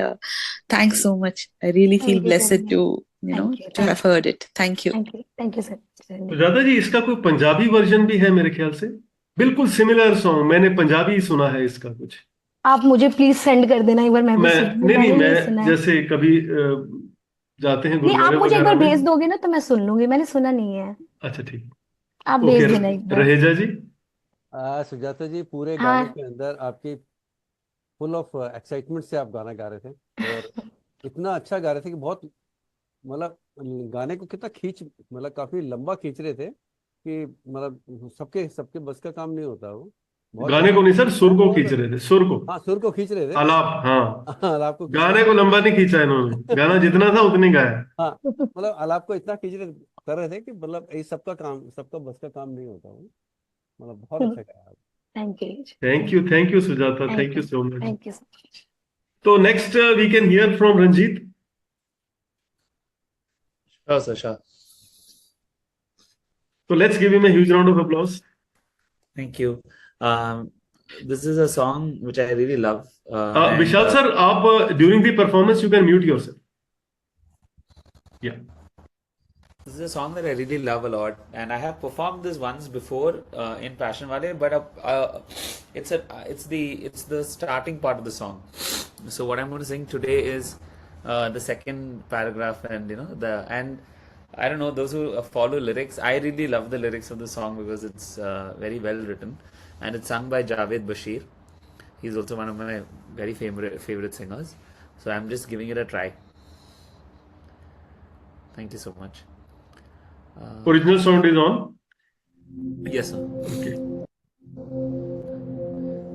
Thanks so much. I really feel thank you blessed Ranjit, to to have heard it. Thank you. Thank you sir. Sujata ji, इसका कोई Punjabi version भी है मेरे ख्याल से, बिल्कुल similar song. मैंने पंजाबी सुना है इसका कुछ। आप मुझे प्लीज सेंड कर देना एक बार, मैं भी सुन लूं। नहीं मैंने नहीं सुना मैं है। जैसे कभी जाते हैं नहीं, आप गुरुद्वारे मुझे एक वगैरह बार में। भेज दोगे ना तो मैं सुन लूंगी, मैंने सुना नहीं है। अच्छा ठीक। आप ओके भेज देना एक बार। रहेजा जी। सुजाता जी, पूरे हाँ गाने के अंदर आपकी फुल ऑफ एक्साइटमेंट से आप गाना गा रहे थे, और इतना अच्छा गा रहे थे कि बहुत, मतलब गाने को कितना मतलब काफी लंबा खींच रहे थे कि मतलब सबके सबके बस का काम नहीं होता वो। बहुत गाने को नहीं सर, सुर को खींच रहे थे, सुर को। हाँ, सुर को खींच रहे थे। आलाप, हाँ। आलाप को गाने को लंबा नहीं खींचा इन्होंने, गाना जितना था उतनी गाया। हाँ, मतलब आलाप को इतना कर रहे थे कि मतलब ये सबका बस का काम नहीं होता वो। मतलब बहुत अच्छा गाया। Thank you Sujata, thank you so much. Thank you so much. तो next we can hear from Ranjit. Sure, sir, sure. So let's give him a huge round of applause. Thank you. This is a song which I really love. Vishal sir, आप during the performance you can mute yourself. Yeah. This is a song that I really love a lot, and I have performed this once before in Passion Wale, but it's the starting part of the song. So what I'm going to sing today is the second paragraph, and and I don't know, those who follow lyrics, I really love the lyrics of the song because it's very well written, and it's sung by Javed Bashir. He's also one of my very favorite singers. So I'm just giving it a try. Thank you so much. Original sound is on? Yes, sir. Okay.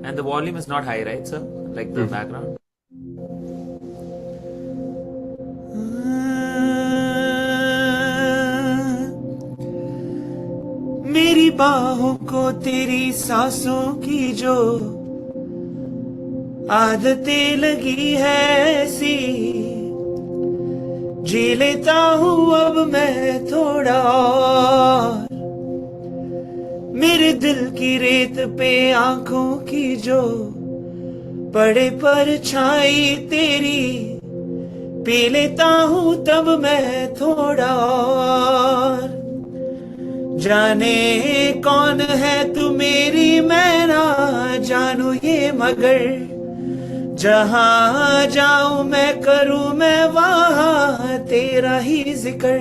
And the volume is not high, right, sir? Like the background? मेरी बाहों को तेरी सांसों की जो आदतें लगी है ऐसी, जी लेता हूँ अब मैं थोड़ा और। मेरे दिल की रेत पे आंखों की जो पड़े परछाई तेरी, पी लेता हूँ तब मैं थोड़ा और। जाने कौन है तू मेरी, मैं ना जानू ये, मगर जहां जाऊं मैं करूं मैं वहां तेरा ही जिक्र।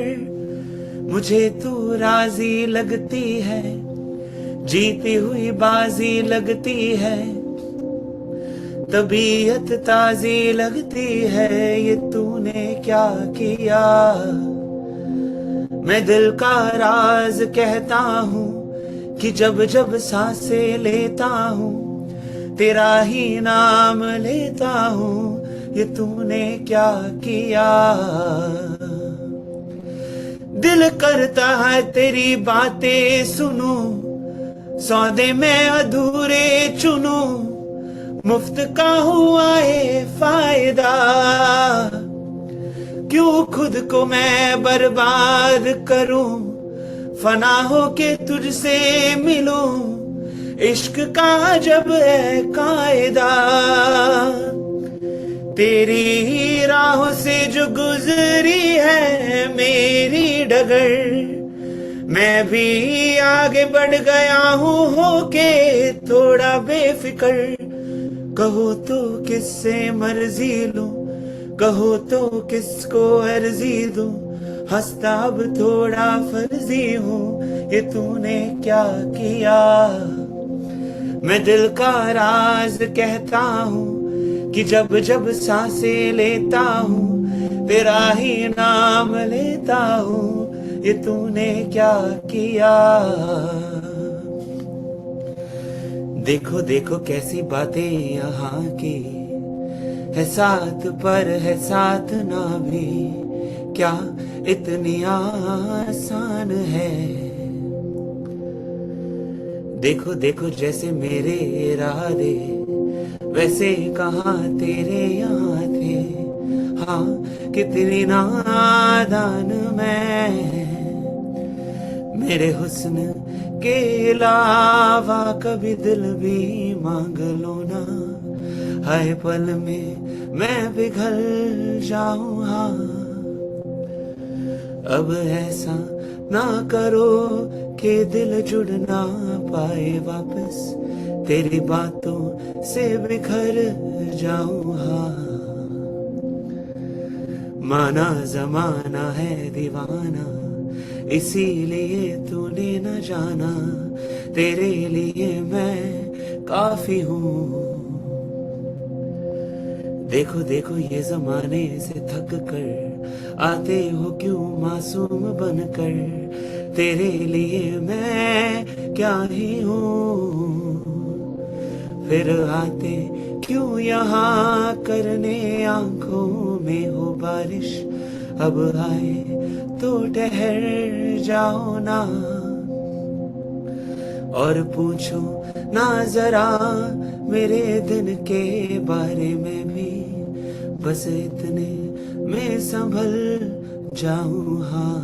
मुझे तू राजी लगती है, जीती हुई बाजी लगती है, तबीयत ताजी लगती है, ये तूने क्या किया। मैं दिल का राज कहता हूँ कि जब जब सांसें लेता हूँ तेरा ही नाम लेता हूँ, ये तूने क्या किया। दिल करता है तेरी बातें सुनूं, सौदे में अधूरे चुनूं, मुफ्त का हुआ है फायदा। क्यों खुद को मैं बर्बाद करूं, फना हो के तुझसे मिलूं, इश्क का जब है कायदा। तेरी ही राहों से जो गुजरी है मेरी डगर, मैं भी आगे बढ़ गया हूँ होके थोड़ा बेफिक्र। कहो तो किससे मर्जी लूं, कहो तो किसको अर्जी दूं, हंसता अब थोड़ा फर्जी हूँ, ये तूने क्या किया। मैं दिल का राज कहता हूँ कि जब जब सांसें लेता हूँ तेरा ही नाम लेता हूँ, ये तूने क्या किया। देखो देखो कैसी बातें यहाँ की, है साथ पर है साथ ना भी, क्या इतनी आसान है। देखो देखो जैसे मेरे इरादे वैसे कहाँ तेरे यहाँ थे, हाँ कितनी नादान मैं। मेरे हुस्न के अलावा कभी दिल भी मांग लो ना, हाय पल में मैं पिघल जाऊं। हाँ अब ऐसा ना करो कि दिल जुड़ ना पाए वापस, तेरी बातों से बिखर जाऊं। हाँ माना जमाना है दीवाना, इसीलिए तूने न जाना, तेरे लिए मैं काफी हूँ। देखो देखो ये जमाने से थक कर आते हो क्यों मासूम बनकर, तेरे लिए मैं क्या ही हूँ। फिर आते क्यों यहाँ करने आंखों में हो बारिश, अब आए तो ठहर जाओ ना, और पूछो ना जरा मेरे दिन के बारे में भी, बस इतने में संभल जाऊं। हाँ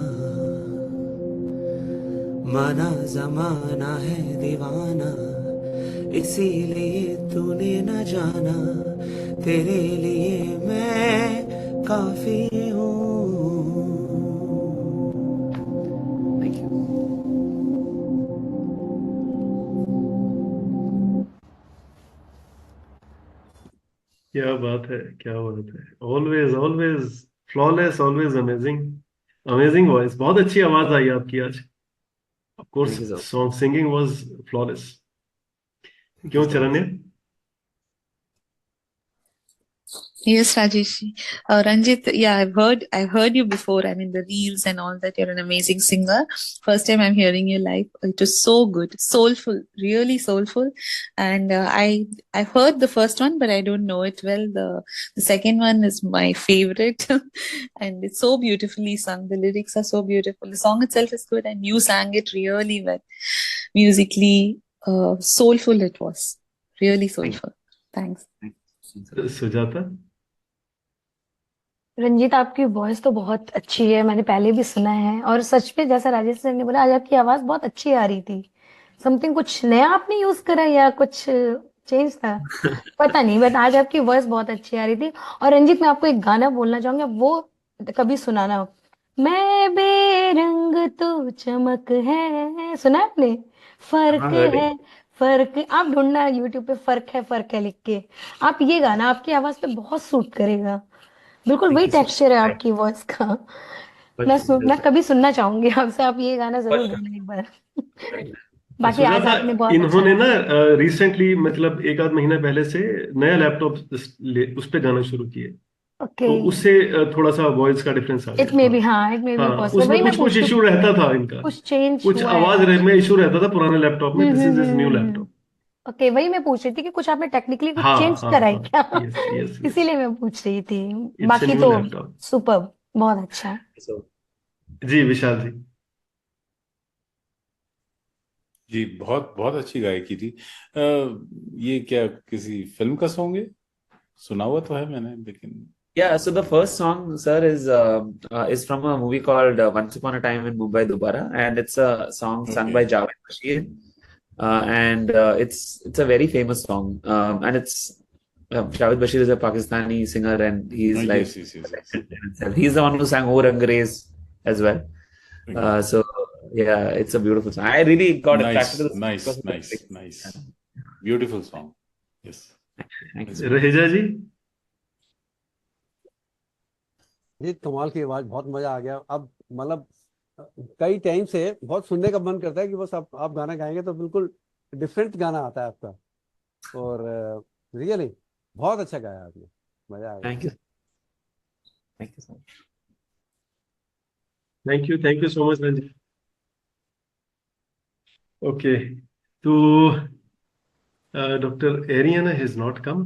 माना जमाना है दीवाना, इसीलिए तूने न जाना, तेरे लिए मैं काफी हूँ। Thank you. क्या बात है, क्या बात है। Always always flawless, always amazing, amazing voice. बहुत अच्छी आवाज आई आपकी आज। Of course Thank you so song singing was flawless. Thank you क्यों so much. चरण्य? Yes, Rajesh. Ranjit, yeah, I've heard you before. I mean, the reels and all that. You're an amazing singer. First time I'm hearing you live. It was so good, soulful, really soulful. And I've heard the first one, but I don't know it well. The second one is my favorite, and it's so beautifully sung. The lyrics are so beautiful. The song itself is good, and you sang it really well, musically, soulful. It was really Thank you. soulful. Thanks. Thank you. Sujata? Ranjit, आपकी voice तो बहुत अच्छी है, मैंने पहले भी सुना है। और सच में जैसा राजेश सर ने बोला, आज आपकी आवाज बहुत अच्छी आ रही थी। समथिंग कुछ नया आपने यूज करा या कुछ चेंज था, पता नहीं, बट आज आपकी वॉइस बहुत अच्छी आ रही थी। और रंजीत, मैं आपको एक गाना बोलना चाहूंगा, वो कभी सुनाना। मैं बेरंग तू चमक है, सुना है आपने? फर्क हाँ heard it. है, फर्क। आप ढूंढना यूट्यूब पे, फर्क है लिख के। आप ये गाना आपकी आवाज पे बहुत सूट करेगा। बिल्कुल Thank वही you so टेक्सचर है much. आपकी वॉइस का। But मैं कभी सुनना चाहूंगी आपसे, आप ये गाना जरूर but गाना एक बार। right. बाकी आज सुजाता, आपने बहुत अच्छा इन्होंने ना गाया। रिसेंटली, मतलब एक आध महीना पहले से नया लैपटॉप उस पे गाना शुरू किए। ओके, तो उससे थोड़ा सा वॉइस का डिफरेंस आ इट गया। मे हाँ बी, हाँ इट मे बी हाँ, पॉसिबल, उसमें वही मैं कुछ पूछ कुछ रही इशू हूँ रहता था इनका, कुछ चेंज कुछ हुआ है आवाज में एक्चुअली। इशू रहता था पुराने लैपटॉप में। This is is new laptop. Okay, वही मैं पूछ रही थी कि कुछ आपने टेक्निकली कुछ हाँ चेंज हाँ करा है हाँ, क्या। यस यस यस, इसीलिए मैं पूछ रही थी। इट्स ए बाकी न्यू तो लैपटॉप। सुपर, बहुत अच्छा। So, जी विशाल जी। जी, बहुत बहुत अच्छी गायकी थी। ये क्या किसी फिल्म का सॉन्ग है? सुना हुआ तो है मैंने, लेकिन yeah, so the first song, sir, is from a movie called Once Upon a Time in Mumbai Dobara, and it's a song sung okay. by Javed Bashir, and it's a very famous song, and it's Javed Bashir is a Pakistani singer, and he's like yes yes a yes yes. legend in himself. He's the one who sang "O Rangrez" as well. Okay, So yeah, it's a beautiful song. I really got nice attracted to the song nice because of the nice lyrics. Nice, Yeah. Beautiful song. Yes. Thank you so much. Raheja ji. ये कमाल की आवाज, बहुत मजा आ गया। अब मतलब कई टाइम से बहुत सुनने का मन करता है कि बस आप गाना गाएंगे तो बिल्कुल डिफरेंट गाना आता है आपका। और रियली बहुत अच्छा गाया आपने, मजा आ गया। Thank you. Thank you so much. Thank you so much Ranjit. Okay, तो doctor Aryan has not come,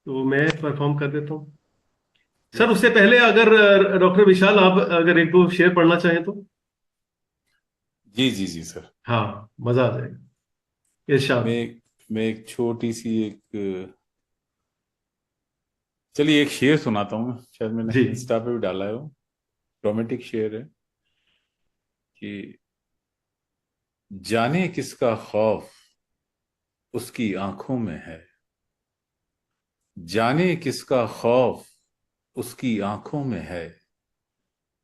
तो मैं परफॉर्म कर देता हूँ। सर उससे पहले अगर डॉक्टर विशाल आप अगर एक दो शेर पढ़ना चाहें तो। जी जी जी सर। हाँ, मजा आ जाएगा। इरशाद। मैं एक छोटी सी एक, चलिए एक शेर सुनाता हूँ, शायद मैंने जी इंस्टा पे भी डाला है, वो रोमांटिक शेर है कि जाने किसका खौफ उसकी आंखों में है, जाने किसका खौफ उसकी आंखों में है,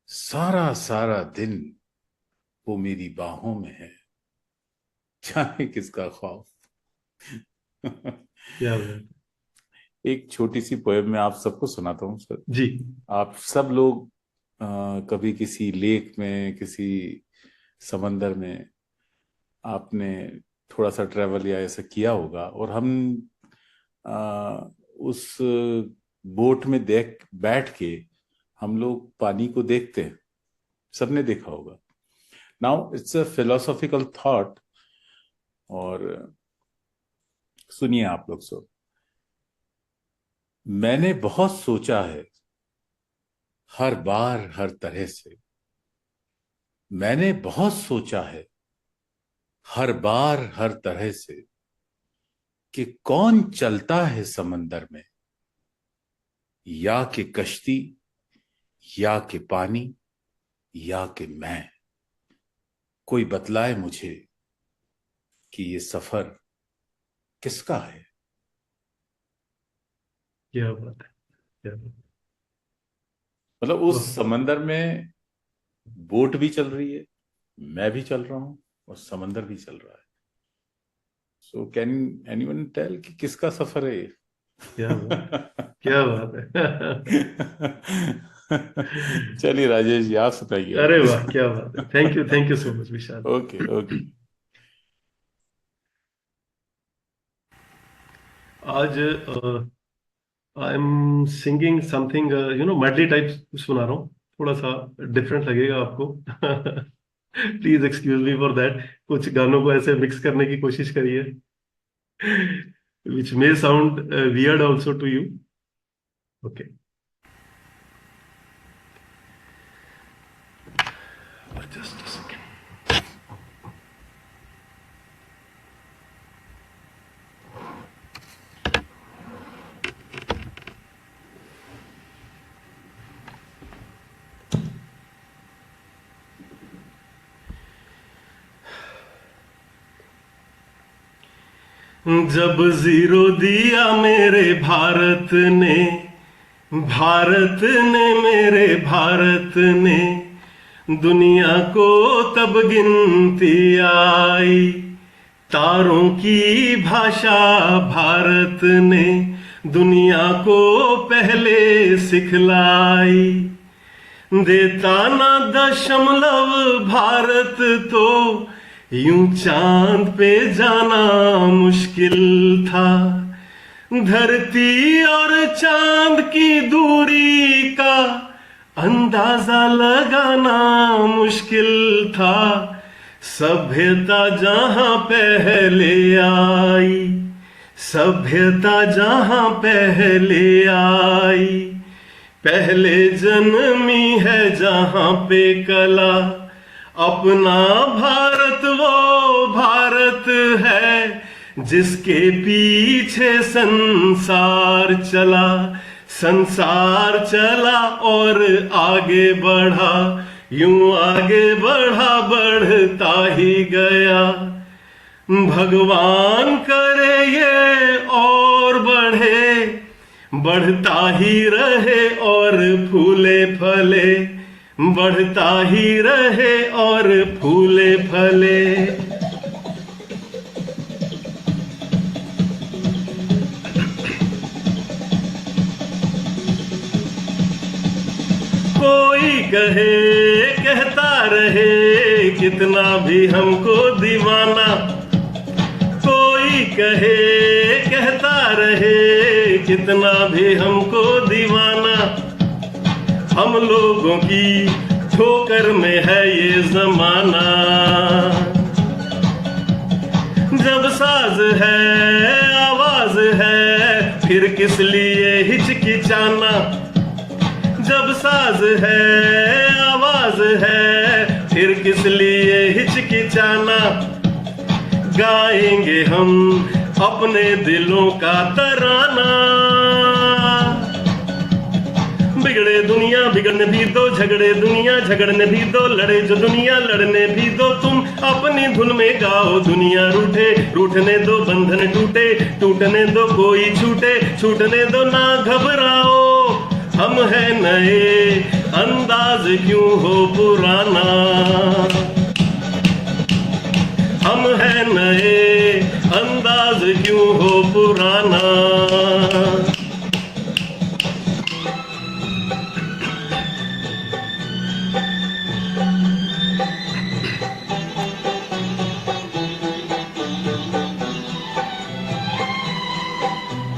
सारा सारा दिन वो मेरी बाहों में है, जाने किसका खौफ। क्या बात। एक छोटी सी पोएम मैं आप सबको सुनाता हूँ सर। जी आप सब लोग कभी किसी लेक में, किसी समंदर में आपने थोड़ा सा ट्रेवल या ऐसा किया होगा, और हम उस बोट में बैठ के हम लोग पानी को देखते हैं, सबने देखा होगा। Now it's a philosophical thought, और सुनिए आप लोग सब। मैंने बहुत सोचा है हर बार हर तरह से, मैंने बहुत सोचा है हर बार हर तरह से कि कौन चलता है समंदर में, या कि कश्ती, या कि पानी, या कि मैं। कोई बतलाए मुझे कि ये सफर किसका है। क्या बात है, क्या बात मतलब है। उस समंदर में बोट भी चल रही है, मैं भी चल रहा हूं, और समंदर भी चल रहा है। सो कैन एनीवन टेल कि किसका सफर है ये? क्या बात है। चलिए राजेश जी, आप सुनाइए। अरे वाह, क्या बात है। Thank you so much Vishal. Okay okay. आज I am singing something medley type सुना रहा हूँ, थोड़ा सा डिफरेंट लगेगा आपको। Please excuse me for that. कुछ गानों को ऐसे मिक्स करने की कोशिश करिए, which may sound weird also to you. Okay, just a second. जब जीरो दिया मेरे भारत ने, भारत ने मेरे भारत ने, दुनिया को तब गिनती आई। तारों की भाषा भारत ने दुनिया को पहले सिखलाई। देता ना दशमलव भारत तो यूं चांद पे जाना मुश्किल था। धरती और चांद की दूरी का अंदाजा लगाना मुश्किल था। सभ्यता जहां पहले आई, सभ्यता जहां पहले आई, पहले जन्मी है जहां पे कला। अपना भारत वो भारत है जिसके पीछे संसार चला, संसार चला और आगे बढ़ा, यूं आगे बढ़ा बढ़ता ही गया। भगवान करे ये और बढ़े, बढ़ता ही रहे और फूले फले, बढ़ता ही रहे और फूले फले। कोई कहे कहता रहे कितना भी हमको दीवाना, कोई कहे कहता रहे कितना भी हमको दीवाना। हम लोगों की ठोकर में है ये जमाना। जब साज है आवाज है फिर किस लिए हिचकिचाना। जब साज है आवाज है फिर किस लिए हिचकिचाना। गाएंगे हम अपने दिलों का तराना। बिगड़े दुनिया बिगड़ने भी दो, झगड़े दुनिया झगड़ने भी दो, लड़े जो दुनिया लड़ने भी दो। तुम अपनी धुन में गाओ, दुनिया रूठे रूठने दो, बंधन टूटे टूटने दो, कोई छूटे छूटने दो, ना घबराओ। हम है नए अंदाज क्यों हो पुराना। हम है नए अंदाज क्यों हो पुराना।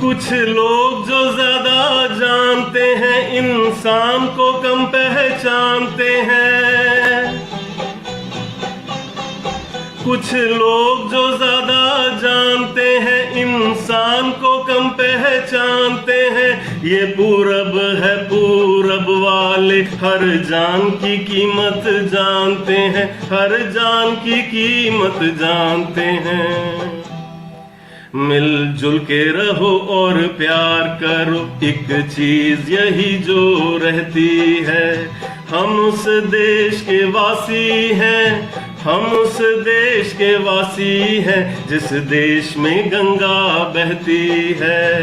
कुछ लोग जो ज्यादा जानते हैं इंसान को कम पहचानते हैं। कुछ लोग जो ज्यादा जानते हैं इंसान को कम पहचानते हैं। ये पूरब है पूरब वाले हर जान की कीमत जानते हैं, हर जान की कीमत जानते हैं। मिलजुल के रहो और प्यार करो, एक चीज यही जो रहती है। हम उस देश के वासी हैं, हम उस देश के वासी हैं जिस देश में गंगा बहती है।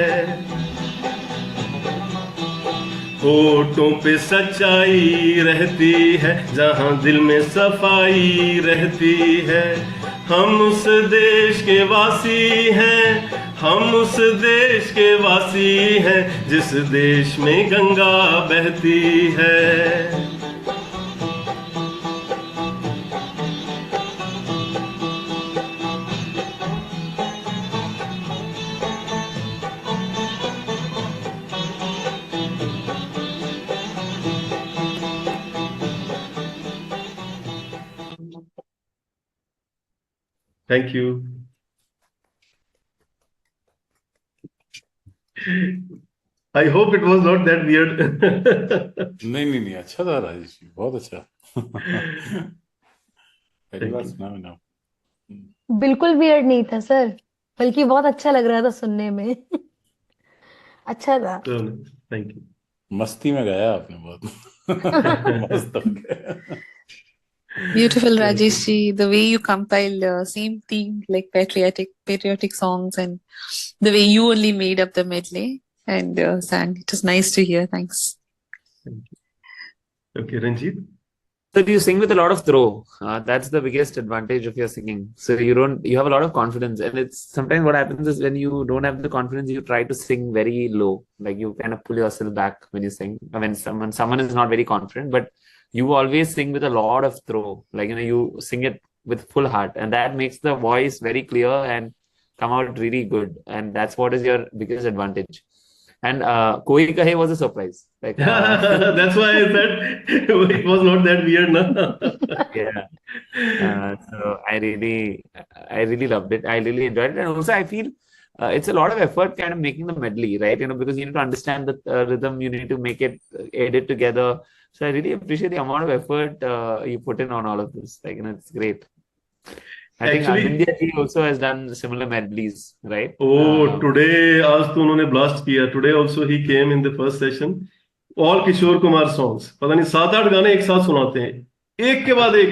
होठों पे सच्चाई रहती है, जहां दिल में सफाई रहती है। हम उस देश के वासी हैं, हम उस देश के वासी हैं जिस देश में गंगा बहती है। Thank you. I hope it was not that weird. नहीं अच्छा था राजेश जी, बहुत अच्छा। पहली बार सुना मैंने। बिल्कुल वियर्ड नहीं था सर, बल्कि बहुत अच्छा लग रहा था सुनने में। अच्छा था। Thank you. मस्ती में गाया आपने बहुत। मस्त हो गया। Beautiful, Rajesh ji. The way you compiled same theme like patriotic songs, and the way you only made up the medley and sang. It was nice to hear. Thanks. Thank you. Okay, Ranjit. So you sing with a lot of throw. That's the biggest advantage of your singing. So you have a lot of confidence, and it's sometimes what happens is when you don't have the confidence, you try to sing very low, like you kind of pull yourself back when you sing. When someone is not very confident, but you always sing with a lot of throw, like you sing it with full heart, and that makes the voice very clear and come out really good, and that's what is your biggest advantage. And Koi Kahe was a surprise. Like That's why I said it was not that weird, no? yeah. So I really loved it. I really enjoyed it, and also I feel it's a lot of effort kind of making the medley, right? Because you need to understand the rhythm, you need to make it edit together. So I really appreciate the amount of effort you put in on all of this. Like, it's great. I think Actually, Anindya ji also has done similar medleys, right? today आज तो उन्होंने blast किया. Today also he came in the first session. All Kishore Kumar songs. पता नहीं 7-8 गाने एक साथ सुनाते हैं. एक के बाद एक,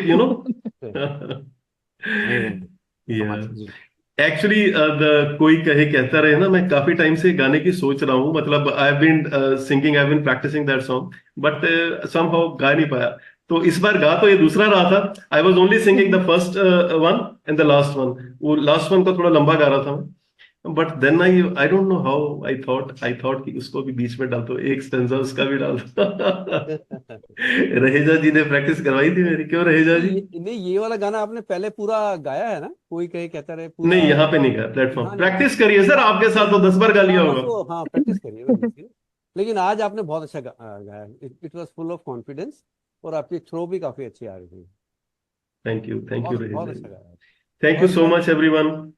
Amazing. Yeah. Actually, कोई कहे कहता रहे ना, मैं काफी टाइम से गाने की सोच रहा हूँ. मतलब I've been singing, I've been practicing that song, but somehow गा नहीं पाया. तो इस बार गा तो ये दूसरा रहा था. I was only singing the first one and the last one. वो last one को थोड़ा लंबा गा रहा था मैं. But then I don't know how I thought कि उसको भी बीच में डाल दो, एक स्टेंजा उसका भी डाल दो. रहेजा जी ने प्रैक्टिस करवाई थी मेरी. क्यों रहेजा जी? नहीं, ये वाला गाना आपने पहले पूरा गाया है ना? कोई कहे कहता रहे पूरा? नहीं, यहाँ पे नहीं गाया. प्लेटफॉर्म हाँ, प्रैक्टिस करिए सर, आपके साथ तो 10 बार गा लिया होगा. हाँ, प्रैक्टिस करिए. लेकिन आज आपने बहुत अच्छा गाया. It was full of confidence, और आपकी थ्रो भी काफी अच्छी आ रही थी. थैंक यू बहुत रहेजा अच्छा जी. गाया. Thank you so much everyone.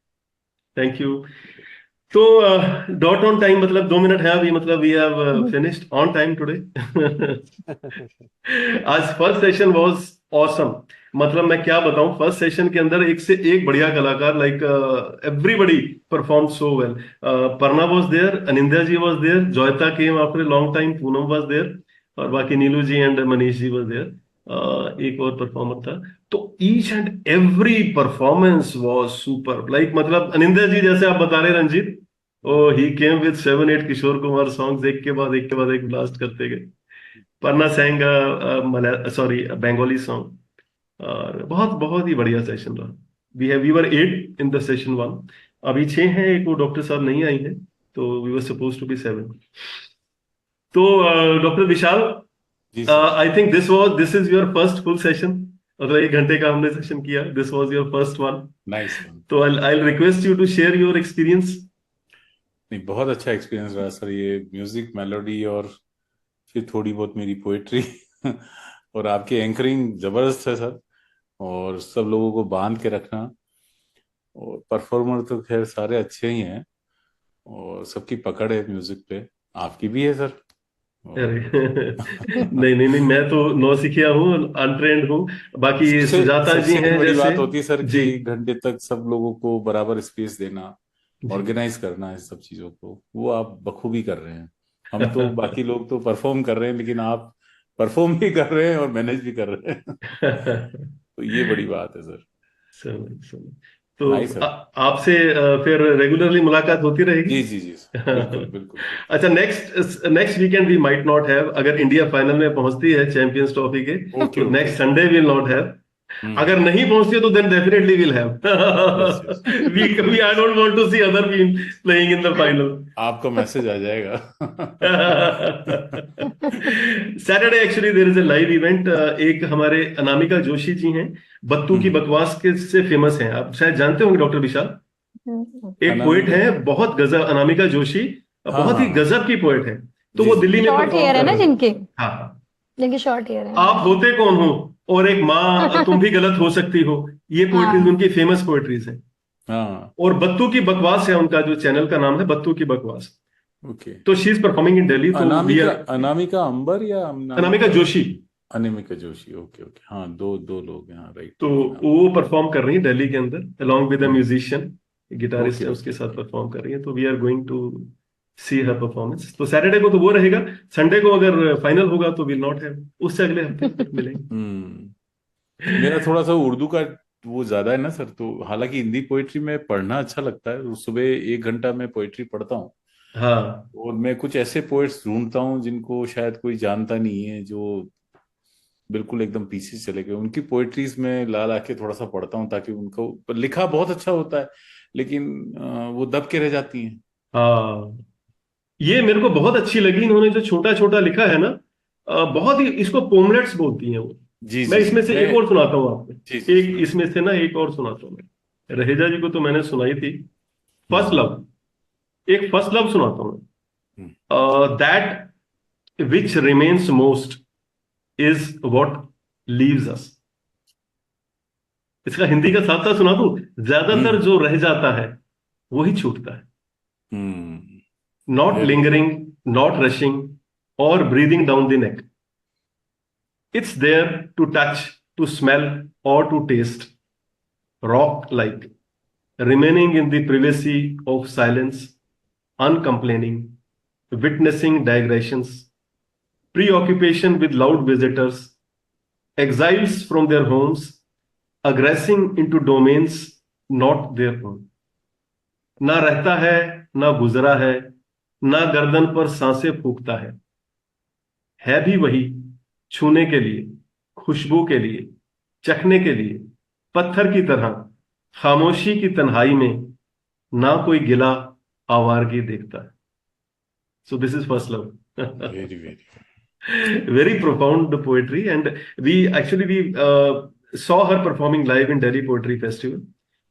Thank you. तो डॉट ऑन टाइम, मतलब 2 मिनट है अभी, मतलब we have finished on time today. आज फर्स्ट सेशन वाज ऑसम. मतलब मैं क्या बताऊं, फर्स्ट सेशन के अंदर एक से एक बढ़िया कलाकार, like everybody perform so well. Parna was there, Anindya ji was there, Joyeta came after a long time, Poonam was there, और बाकी Neelu ji and Manish ji was there. एक और परफॉर्मर था. तो each and every performance was super. Like मतलब अनिंद्या जी जैसे आप बता रहे Ranjit, he came with 7-8 Kishore Kumar songs, एक के बाद एक ब्लास्ट करते गए. परना सैंग बंगाली सॉन्ग, और बहुत बहुत ही बढ़िया सेशन रहा. We were 8 in the session 1. अभी 6 हैं, एक वो डॉक्टर साहब नहीं आई है, तो we were suppose to be 7. तो doctor Vishal, I think this is your first full session. मतलब 1 घंटे का हमने सेशन किया. This was your first one. Nice. तो I request you to share your experience. नहीं, बहुत अच्छा एक्सपीरियंस रहा सर. ये म्यूजिक, मेलोडी, और फिर थोड़ी बहुत मेरी पोएट्री और आपकी एंकरिंग जबरदस्त है सर. और सब लोगों को बांध के रखना, और परफॉर्मर तो खैर सारे अच्छे ही हैं, और सबकी पकड़ है म्यूजिक पे. आपकी भी है सर. नहीं, मैं तो नौसिखिया हूँ, अनट्रेंड हूँ. बाकी सुजाता जी हैं बड़ी जैसे. बात होती है सर जी. कि घंटे तक सब लोगों को बराबर स्पेस देना, ऑर्गेनाइज करना है सब चीजों को, वो आप बखूबी कर रहे हैं. हम तो बाकी लोग तो परफॉर्म कर रहे हैं, लेकिन आप परफॉर्म भी कर रहे हैं और मैनेज भी कर रहे हैं. तो ये बड़ी बात है सर. तो आपसे फिर रेगुलरली मुलाकात होती रहेगी. जी. बिल्कुल. अच्छा, next weekend we might not have. अगर इंडिया फाइनल में पहुंचती है चैंपियंस ट्रॉफी के, तो next Sunday will not have. अगर नहीं पहुंचती तो then definitely will have. I don't want to see other team playing in the final. आपका मैसेज आ जाएगा. Saturday actually there is a live event. एक हमारे अनामिका जोशी जी हैं, बत्तू की बकवास के से फेमस हैं. आप शायद जानते होंगे डॉक्टर विशाल. एक पोएट है, बहुत गजब, अनामिका जोशी, बहुत ही गजब की पोएट है. तो वो दिल्ली में शॉर्ट हेयर है ना जिनके. हाँ, जिनके शॉर्ट हेयर है. आप होते कौन हो, और एक माँ, तुम भी गलत हो सकती हो. ये पोएट्रीज उनकी फेमस पोएट्रीज है. और बत्तू की बकवास है उनका, जो चैनल का नाम है बत्तू की बकवास. तो she is performing in Delhi. तो अनामिका अंबर या अनामिका जोशी. अनामिका जोशी. ओके. हाँ, दो लोग हैं. राइट. तो वो परफॉर्म कर रही है दिल्ली के अंदर, along with a musician, guitarist है, उसके साथ परफॉर्म कर रही है. तो we are going to see her performance. तो सैटरडे को तो वो रहेगा. संडे को अगर फाइनल होगा तो विल नॉट हैव. उससे अगले हफ्ते मिलेंगे. मेरा थोड़ा सा उर्दू का वो ज्यादा है ना सर. तो हालांकि हिंदी पोएट्री में पढ़ना अच्छा लगता है. सुबह 1 घंटा मैं पोएट्री पढ़ता हूँ. हाँ. और मैं कुछ ऐसे पोएट्स ढूंढता हूँ जिनको शायद कोई जानता नहीं है, जो बिल्कुल एकदम पीछे चले गए. उनकी पोएट्रीज में ला के थोड़ा सा पढ़ता हूँ, ताकि उनको लिखा बहुत अच्छा होता है, लेकिन वो दब के रह जाती हैं. हाँ, ये मेरे को बहुत अच्छी लगी. इन्होंने जो छोटा छोटा लिखा है ना, बहुत ही, इसको पोमलेट्स बोलती हैं वो. जी. मैं इसमें से एक और सुनाता हूँ आपको. एक इसमें से ना एक और सुनाता हूँ मैं. रहेजा जी को तो मैंने सुनाई थी. फर्स्ट लव, एक फर्स्ट लव सुनाता हूँ. That which remains most is what leaves us. इसका हिंदी का साथ साथ सुना दूं. ज्यादातर जो रह जाता है वही छूटता है. Not Very lingering, not rushing, or breathing down the neck. It's there to touch, to smell, or to taste. Rock-like, remaining in the privacy of silence, uncomplaining, witnessing digressions, preoccupation with loud visitors, exiles from their homes, aggressing into domains not their own. ना रहता है, ना गुजरा है, ना गर्दन पर सांसें फूकता है भी वही, छूने के लिए, खुशबू के लिए, चखने के लिए, पत्थर की तरह, खामोशी की तन्हाई में, ना कोई गिला आवारगी देखता है. So this is first love. very, very. Very profound poetry, and we saw her performing live in Delhi Poetry Festival.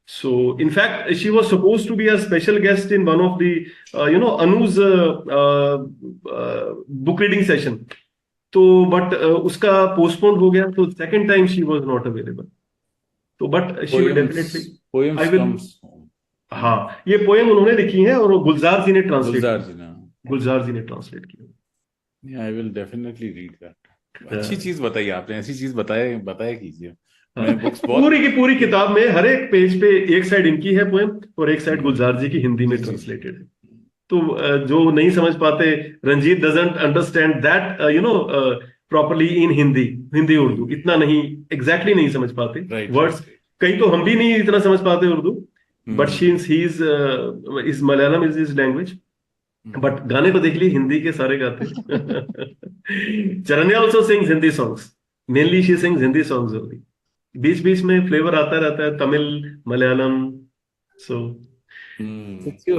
So, in fact, she was supposed to be a special guest in one of the, Anu's book reading session. तो but उसका postponed हो गया, तो second time she was not available. तो but she will definitely. Poems I will. comes. हाँ, ये poem उन्होंने लिखी है और वो गुलजार जी ने ट्रांसलेट किया. Yeah, I will definitely read that. अच्छी चीज बताई आपने, ऐसी चीज बताया कीजिए. पूरी की पूरी किताब में हर एक पेज पे एक साइड इनकी है पोएम और एक साइड गुलजार जी की हिंदी में ट्रांसलेटेड है. तो जो नहीं समझ पाते, Ranjit doesn't understand that properly in Hindi Urdu इतना नहीं एग्जैक्टली नहीं समझ पाते वर्ड्स. कहीं तो हम भी नहीं इतना समझ पाते Urdu, but he is Malayalam is his language. But गाने को देख ली हिंदी के सारे गाते. Charanya also sings Hindi songs. Mainly she sings Hindi songs only. बीच बीच में फ्लेवर आता रहता है तमिल, मलयालम. सो since you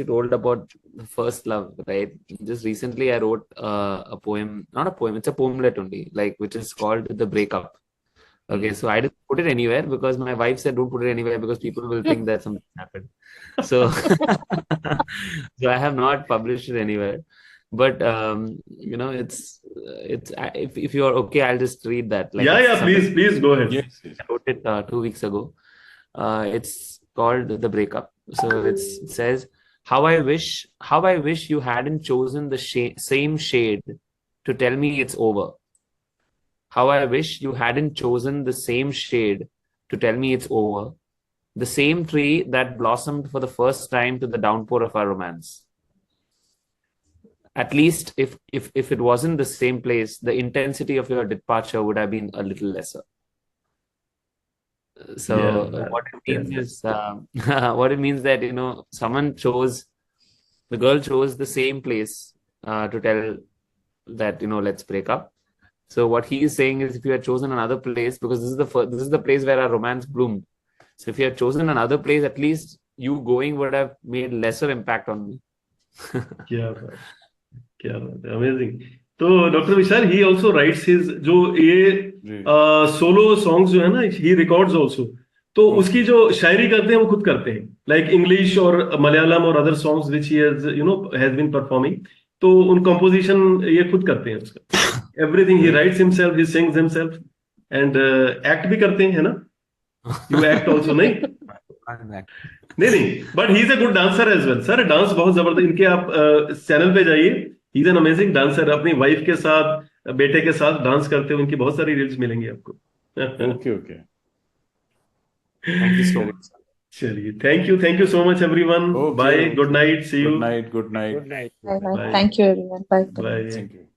told about the first love, right? Just recently I wrote a poem, not a poem, it's a poemlet only, like, which is called The Breakup. Okay, so I didn't put it anywhere because my wife said don't put it anywhere because people will think that something happened. So so I have not published it anywhere. But it's if you are okay, I'll just read that. Like, yeah, please go ahead. Yes. I wrote it 2 weeks ago. It's called The Breakup. So it says, how I wish you hadn't chosen the same shade to tell me it's over. How I wish you hadn't chosen the same shade to tell me it's over. The same tree that blossomed for the first time to the downpour of our romance. At least if it wasn't the same place, the intensity of your departure would have been a little lesser. So what it means is what it means that the girl chose the same place to tell that let's break up. So what he is saying is, if you had chosen another place, because this is the place where our romance bloomed. So if you had chosen another place, at least you going would have made lesser impact on me. क्या बात है, amazing. तो doctor Vishal, he also rights his जो ये solo songs जो है ना, ही records also. तो उसकी जो शायरी करते हैं वो खुद करते हैं, लाइक इंग्लिश और मलयालम और other songs which he has been performing. तो उन कंपोजिशन ये खुद करते हैं उसका. Everything he writes himself, he sings himself, and act भी करते हैं, है ना? You act also? नहीं, but he is a good dancer as well. Sir dance बहुत जबरदस्त. इनके आप चैनल पे जाइए, he is an amazing dancer. अपनी वाइफ के साथ, बेटे के साथ डांस करते हुए इनकी बहुत सारी रील्स मिलेंगी आपको. Okay. Thank you so much. चलिए, thank you so much everyone. Bye, good night, see you. Good night. Bye. Thank you everyone. Bye. Bye. Thank you.